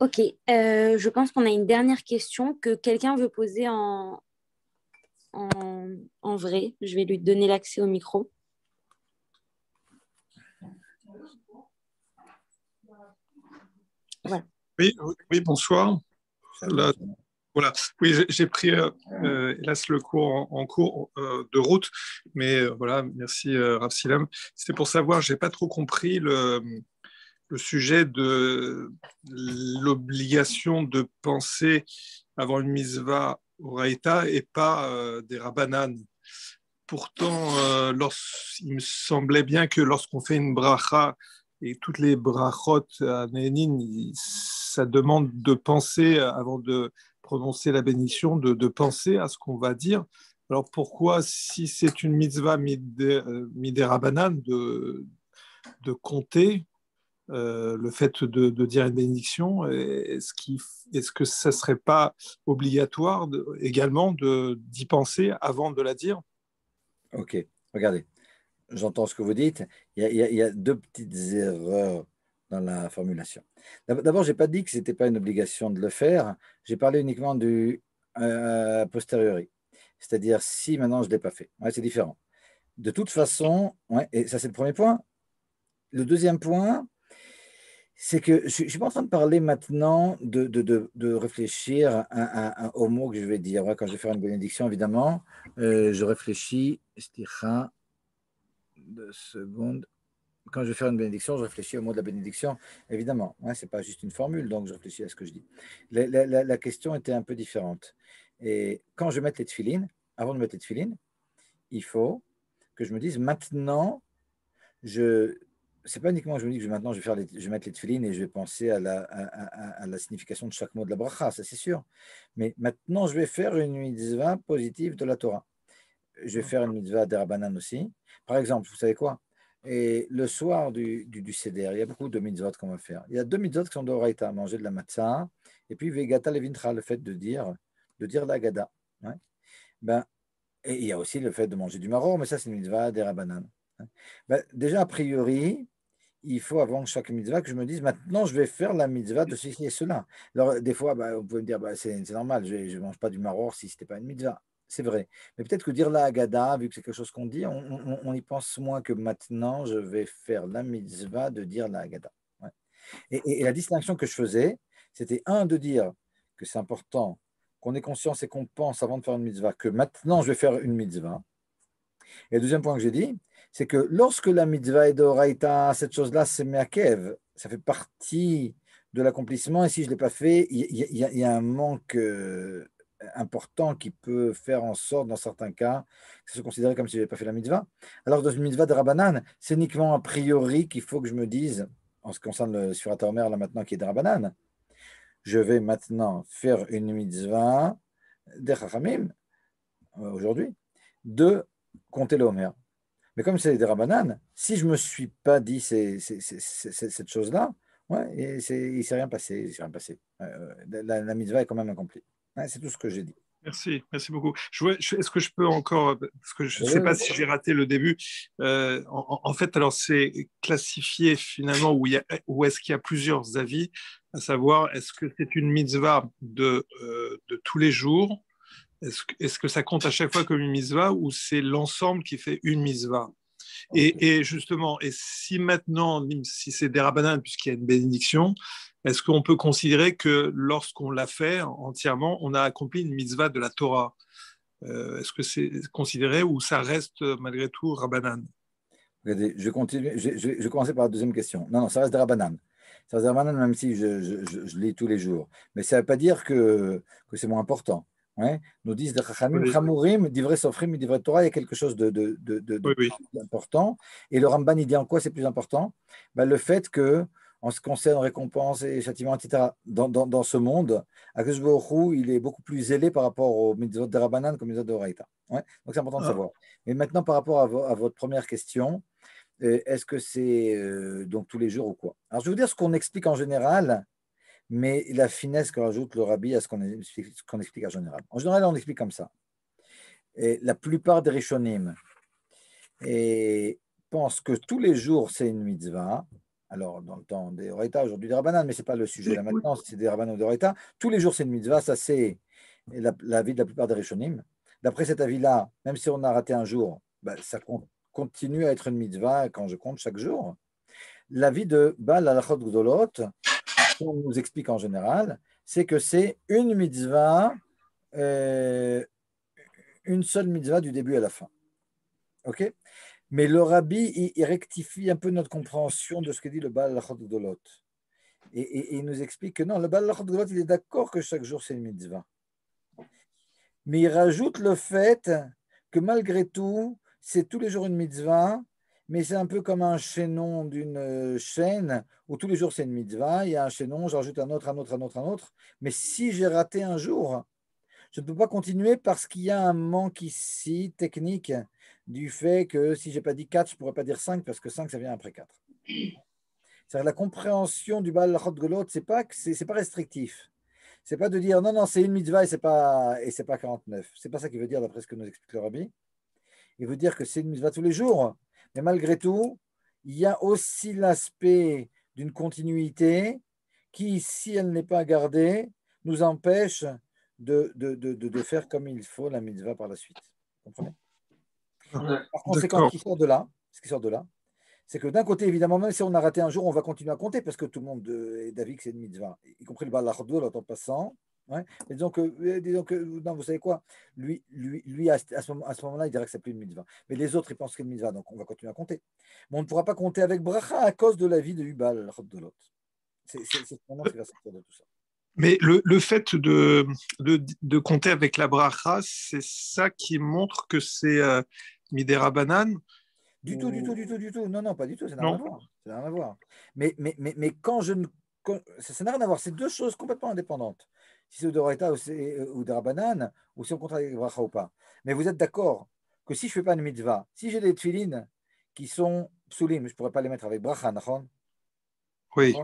Ok, je pense qu'on a une dernière question que quelqu'un veut poser en vrai. Je vais lui donner l'accès au micro. Voilà. Oui, oui, bonsoir. Là, voilà. Oui, j'ai pris, hélas, le cours en cours de route, mais voilà, merci Rav Silam. C'était pour savoir, j'ai pas trop compris le sujet de l'obligation de penser avant une misva oraïta et pas des rabbanan. Pourtant, il me semblait bien que lorsqu'on fait une bracha, et toutes les brachot à Néhénin, ça demande de penser, avant de prononcer la bénédiction, de penser à ce qu'on va dire. Alors pourquoi, si c'est une mitzvah midé rabanan, de compter le fait de dire une bénédiction, est-ce que ça ne serait pas obligatoire également d'y penser avant de la dire? Ok, regardez, j'entends ce que vous dites. Il y a deux petites erreurs dans la formulation. D'abord, je n'ai pas dit que ce n'était pas une obligation de le faire. J'ai parlé uniquement du posteriori. C'est-à-dire, si maintenant je ne l'ai pas fait. Ouais, c'est différent. De toute façon, ouais, et ça c'est le premier point. Le deuxième point, c'est que je ne suis pas en train de parler maintenant de réfléchir au mot que je vais dire. Ouais, quand je vais faire une bénédiction, évidemment, je réfléchis, 2 secondes. Quand je vais faire une bénédiction, je réfléchis au mot de la bénédiction, évidemment. Ouais, ce n'est pas juste une formule, donc je réfléchis à ce que je dis. La question était un peu différente. Et quand je vais mettre les tefilines, avant de mettre les tefilines, il faut que je me dise maintenant, je c'est pas uniquement que je me dis que maintenant je vais mettre les tefilines et je vais penser à la signification de chaque mot de la bracha, ça c'est sûr. Mais maintenant, je vais faire une mitzvah positive de la Torah. Je vais faire une mitzvah d'Erabanan aussi. Par exemple, vous savez quoi? Et le soir du Seder, il y a beaucoup de mitzvot qu'on va faire. Il y a 2 mitzvot qui sont d'Oraita, manger de la matzah, et puis Vegata Levintra, le fait de dire la Gada. Ouais. Ben, et il y a aussi le fait de manger du maror, mais ça, c'est une mitzvah d'Erabanan. Ben, déjà, a priori, il faut avant chaque mitzvah que je me dise maintenant je vais faire la mitzvah de ceci et cela. Alors, des fois, bah, vous pouvez me dire bah, c'est normal, je ne mange pas du maror si ce n'était pas une mitzvah. C'est vrai. Mais peut-être que dire la Haggadah, vu que c'est quelque chose qu'on dit, on y pense moins que maintenant je vais faire la mitzvah de dire la Haggadah. Ouais. Et la distinction que je faisais, c'était de dire que c'est important qu'on ait conscience et qu'on pense avant de faire une mitzvah que maintenant je vais faire une mitzvah. Et le deuxième point que j'ai dit, c'est que lorsque la mitzvah est d'Oraïta, cette chose-là, c'est meakev. Ça fait partie de l'accomplissement. Et si je ne l'ai pas fait, il y a un manque important qui peut faire en sorte, dans certains cas, que ce soit considéré comme si je n'avais pas fait la mitzvah. Alors, dans une mitzvah de Rabbanan, c'est uniquement a priori qu'il faut que je me dise, en ce qui concerne le Surat Omer, là maintenant, qui est de Rabbanan, je vais maintenant faire une mitzvah des Chachamim, aujourd'hui, de compter le Homer. Mais comme c'est des rabananes, si je ne me suis pas dit cette chose-là, ouais, et il ne s'est rien passé. Il s'est rien passé. La mitzvah est quand même accomplie. Ouais, c'est tout ce que j'ai dit. Merci beaucoup. Est-ce que je peux encore, parce que je ne Oui, sais pas oui. si j'ai raté le début, en fait, alors c'est classifié finalement où est-ce qu'il y a plusieurs avis, à savoir est-ce que c'est une mitzvah de tous les jours, est-ce que ça compte à chaque fois comme une mitzvah ou c'est l'ensemble qui fait une mitzvah? Et justement, et si maintenant, si c'est des rabbanan, puisqu'il y a une bénédiction, est-ce qu'on peut considérer que lorsqu'on l'a fait entièrement, on a accompli une mitzvah de la Torah? Est-ce que c'est considéré ou ça reste malgré tout rabbanan? Regardez, je continue. Je vais commencer par la deuxième question. Non, non, ça reste des rabananes. Ça reste des rabananes, même si je lis tous les jours. Mais ça ne veut pas dire que c'est moins important. Ouais. Nous disent des Chachamim, Oui, Chamourim, Divrei Sofrim, Divrei Torah, il y a quelque chose oui, oui. d'important. Et le Ramban, il dit en quoi c'est plus important? Ben, le fait que, en ce qui concerne récompense et châtiment, etc., dans ce monde, Akadosh Baruch Hu, il est beaucoup plus zélé par rapport aux mitzvot de Rabbanan comme aux mitzvot de Horaïta. Ouais. Donc c'est important de Ah, savoir. Mais maintenant, par rapport à votre première question, est-ce que c'est donc tous les jours ou quoi? Alors, je vais vous dire ce qu'on explique en général, mais la finesse que rajoute le rabbi à ce qu'on explique en général. En général, on explique comme ça. Et la plupart des Rishonim pensent que tous les jours, c'est une mitzvah. Alors, dans le temps des Horaïta, aujourd'hui des Rabbanan, mais ce n'est pas le sujet là écoute, maintenant, c'est des Rabbanan ou des Horaïta. Tous les jours, c'est une mitzvah. Ça, c'est l'avis de la plupart des Rishonim. D'après cet avis-là, même si on a raté un jour, bah, ça continue à être une mitzvah quand je compte chaque jour. L'avis de Baal Halachot Gdolot, qu'on nous explique en général, c'est que c'est une mitzvah, euh, une seule mitzvah du début à la fin. OK? Mais le rabbi, il rectifie un peu notre compréhension de ce que dit le Baal Halachot Gdolot. Et il nous explique que non, le Baal Halachot Gdolot, il est d'accord que chaque jour, c'est une mitzvah. Mais il rajoute le fait que malgré tout, c'est tous les jours une mitzvah, mais c'est un peu comme un chaînon d'une chaîne où tous les jours c'est une mitzvah. Il y a un chaînon, j'ajoute un autre, un autre, un autre, un autre. Mais si j'ai raté un jour, je ne peux pas continuer parce qu'il y a un manque ici technique du fait que si je n'ai pas dit 4, je ne pourrais pas dire 5 parce que 5, ça vient après 4. C'est-à-dire la compréhension du Baal Chot Golot, ce n'est pas restrictif. C'est pas de dire non, non, c'est une mitzvah et c'est pas 49. C'est pas ça qu'il veut dire d'après ce que nous explique le rabbi. Il veut dire que c'est une mitzvah tous les jours. Mais malgré tout, il y a aussi l'aspect d'une continuité qui, si elle n'est pas gardée, nous empêche de faire comme il faut la mitzvah par la suite. Vous comprenez? Par conséquent, ce qui sort de là, c'est que d'un côté, évidemment, même si on a raté un jour, on va continuer à compter parce que tout le monde est d'avis que c'est une mitzvah, y compris le Baal HaChodolot en passant. Ouais. Mais disons que, non, vous savez quoi, lui à ce moment-là, il dirait que c'est plus une mitzvah. Mais les autres, ils pensent que c'est une mitzvah, donc on va continuer à compter. Mais on ne pourra pas compter avec bracha à cause de la vie de Baal HaChodolot. C'est vraiment ce qui va sortir de tout ça. Mais le fait de compter avec la bracha, c'est ça qui montre que c'est Midera Banane. Du tout. Non, non, pas du tout. Ça n'a rien à Non. voir. Ça n'a rien à voir. Mais quand je ne. Ça n'a rien à voir. C'est deux choses complètement indépendantes. Si c'est Odoraita ou Derabanan, ou si on compte avec Bracha ou pas. Mais vous êtes d'accord que si je ne fais pas une mitzvah, si j'ai des tefilines qui sont psulim, je ne pourrais pas les mettre avec Bracha, nachon? Oui.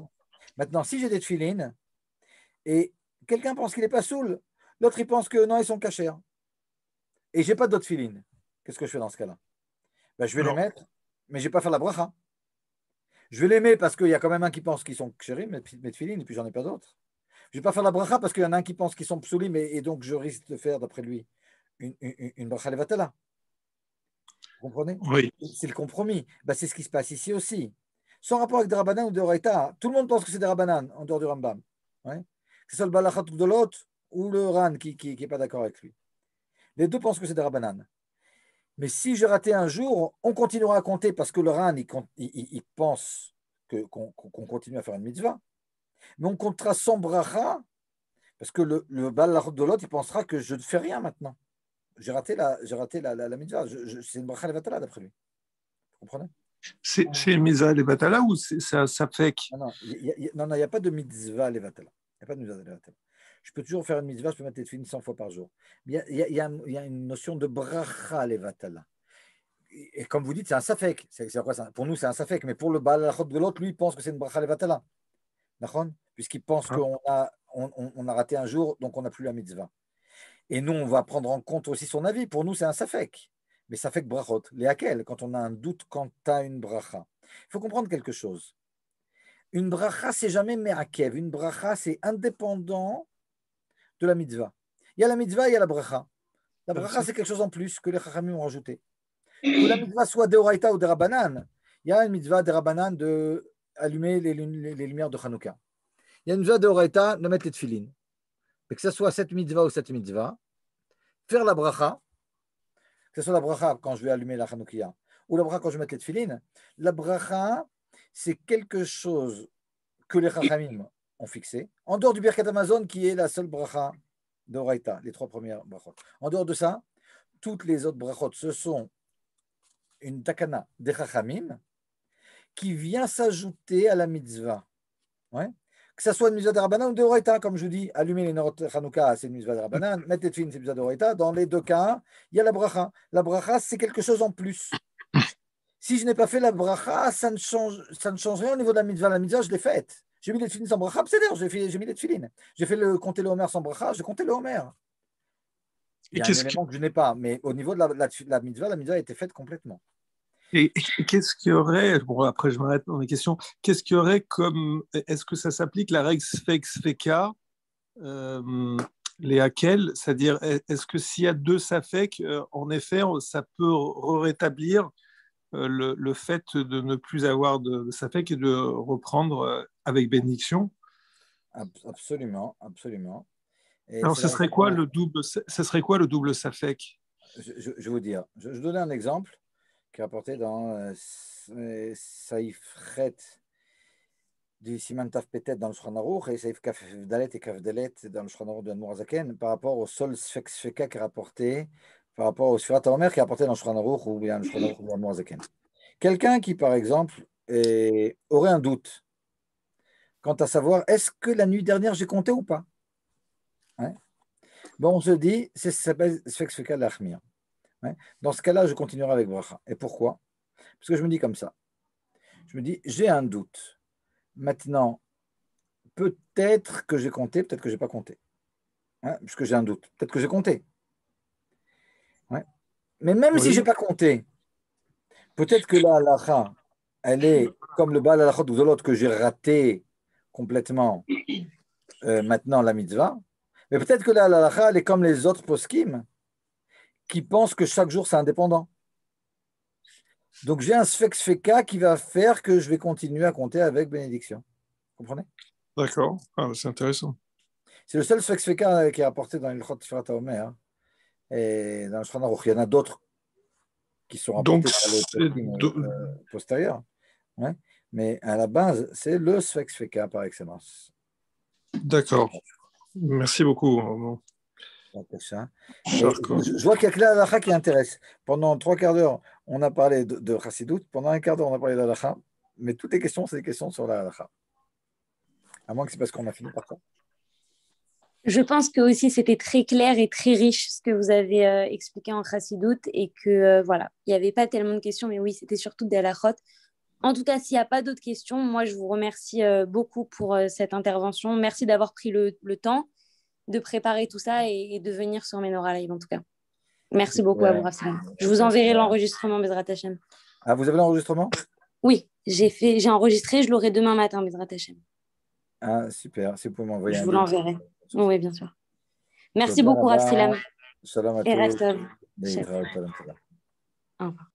Maintenant, si j'ai des tefilines et quelqu'un pense qu'il n'est pas soul, l'autre il pense que non, ils sont cachés. Et je n'ai pas d'autres tefilines. Qu'est-ce que je fais dans ce cas-là? Ben, je vais les mettre, mais je ne vais pas faire la bracha. Je vais les mettre parce qu'il y a quand même un qui pense qu'ils sont chéris, mes tefilines, et puis j'en ai pas d'autres. Je ne vais pas faire la bracha parce qu'il y en a un qui pense qu'ils sont psulim, et donc je risque de faire, d'après lui, une bracha levatala. Vous comprenez? Oui. C'est le compromis. Ben, c'est ce qui se passe ici aussi. Sans rapport avec des Rabbanan ou des Oraita, tout le monde pense que c'est des Rabbanan en dehors du Rambam. Ouais? C'est ça le Balachat de l'autre ou le Ran qui n'est pas d'accord avec lui. Les deux pensent que c'est des Rabbanan. Mais si j'ai raté un jour, on continuera à compter parce que le Ran, il pense qu'on continue à faire une mitzvah. Mais on comptera sans bracha parce que le Balachat de l'autre, il pensera que je ne fais rien maintenant. J'ai raté la mitzvah. C'est une bracha levatala d'après lui. Vous comprenez? C'est Misa Levatala ou c'est un Safek? Non, il n'y a pas de mitzvah levatala. Il n'y a pas de mitzvah levatala. Je peux toujours faire une mitzvah, je peux mettre les tefilines 100 fois par jour. Mais il y a une notion de bracha levatala. Et comme vous dites, c'est un safek. C'est quoi ça? Pour nous, c'est un safek. Mais pour le balachot de l'autre, lui, il pense que c'est une bracha levatala. D'accord? Puisqu'il pense qu'on a raté un jour, donc on n'a plus la mitzvah. Et nous, on va prendre en compte aussi son avis. Pour nous, c'est un safek. Mais safek brachot. Léaquel, quand on a un doute quant à une bracha. Il faut comprendre quelque chose. Une bracha, c'est jamais me'akev. Une bracha, c'est indépendant de la mitzvah. Il y a la mitzvah, il y a la bracha. La bracha, c'est quelque chose en plus que les chachamim ont rajouté. Que la mitzvah soit d'Oraita ou de Rabbanan, il y a une mitzvah de Rabbanan d'allumer les lumières de Hanouka. Il y a une mitzvah d'Oraita de mettre les tefilines. Mais que ce soit cette mitzvah ou cette mitzvah, faire la bracha, que ce soit la bracha quand je vais allumer la Hanoukia ou la bracha quand je vais mettre les tefilines, la bracha, c'est quelque chose que les chachamim ont fixé, en dehors du Birkat Amazon qui est la seule bracha d'Oraita, les trois premières brachot. En dehors de ça, toutes les autres brachot, ce sont une takana des chachamim qui vient s'ajouter à la mitzvah. Ouais? Que ce soit une mitzvah de Rabbanan ou de Oraita, comme je vous dis, allumer les norot Hanouka, c'est une mitzvah de Rabbanan, mettre les tefilines, c'est une mitzvah de Oraita. Dans les deux cas, il y a la bracha. La bracha, c'est quelque chose en plus. Si je n'ai pas fait la bracha, ça ne change rien au niveau de la mitzvah. La mitzvah, je l'ai faite. J'ai mis les tefilines sans bracha, c'est-à-dire j'ai mis les tefilines. J'ai fait compter le Homer sans bracha, j'ai compté le Homer. Il y a un élément que je n'ai pas, mais au niveau de la mitzvah a été faite complètement. Et qu'est-ce qu'il y aurait, bon après je m'arrête dans mes questions, qu'est-ce qu'il y aurait comme, est-ce que ça s'applique la règle Sfek-Sfeka, les Hakel, c'est-à-dire est-ce que s'il y a deux Safek, en effet, ça peut rétablir le fait de ne plus avoir de Safek et de reprendre avec bénédiction? Absolument. Et alors, ce serait quoi le double Safek? Je vais vous dire. Je vais donner un exemple qui est rapporté dans Saïf Chet du Siman Taf Petet dans le Shulchan Aruch et Saïf Kaf Dalet et Kaf Dalet dans le Shulchan Aruch de Admor Hazaken par rapport au sol Sfek Sfeka qui est rapporté par rapport au Sfirat HaOmer qui est rapporté dans le Shulchan Aruch ou bien le Shulchan Aruch de Admor Hazaken. Quelqu'un qui, par exemple, aurait un doute quant à savoir est-ce que la nuit dernière j'ai compté ou pas. Hein? Bon, on se dit, ça s'appelle Sfek Sfeka Lachmir. Ouais. Dans ce cas-là, je continuerai avec bracha. Et pourquoi? Parce que je me dis comme ça. Je me dis, j'ai un doute. Maintenant, peut-être que j'ai compté, peut-être que je n'ai pas compté. Ouais, puisque j'ai un doute. Peut-être que j'ai compté. Ouais. Mais même si je n'ai pas compté, peut-être que la halacha, elle est comme le Baal halachot ou l'autre que j'ai raté complètement maintenant la mitzvah. Mais peut-être que la halacha, elle est comme les autres poskim qui pensent que chaque jour, c'est indépendant. Donc, j'ai un Sfex Feka qui va faire que je vais continuer à compter avec bénédiction. Vous comprenez? D'accord. Ah, c'est intéressant. C'est le seul Sfex Feka qui est apporté dans le Chot Tiferet HaOmer, hein, et dans le Shulchan Aruch. Il y en a d'autres qui sont Donc, apportés par les postérieurs. Ouais. Mais à la base, c'est le Sfex Feka par excellence. d'accord. Merci beaucoup. Je vois qu'il y a que la halakha qui intéresse. Pendant 3/4 d'heure, on a parlé de Chassidut. Pendant 1/4 d'heure, on a parlé de halakha. Mais toutes les questions, c'est des questions sur la halakha. À moins que c'est parce qu'on a fini par ça. Je pense que aussi c'était très clair et très riche ce que vous avez expliqué en Chassidut et que voilà, il n'y avait pas tellement de questions, mais oui, c'était surtout des halakhot. En tout cas, s'il n'y a pas d'autres questions, moi je vous remercie beaucoup pour cette intervention. Merci d'avoir pris le temps de préparer tout ça et de venir sur Menorah Live en tout cas. Merci beaucoup à vous, Rav Salam. Je vous enverrai l'enregistrement, Bezrat Hashem. Ah, vous avez l'enregistrement? Oui, j'ai enregistré, je l'aurai demain matin, Bezrat Hashem. Ah, super. Si vous pouvez m'envoyer Je un vous lien. l'enverrai. Oui, bien sûr. Merci beaucoup, Rav Salam. Shalom à Et tous. reste. Au revoir. Au revoir.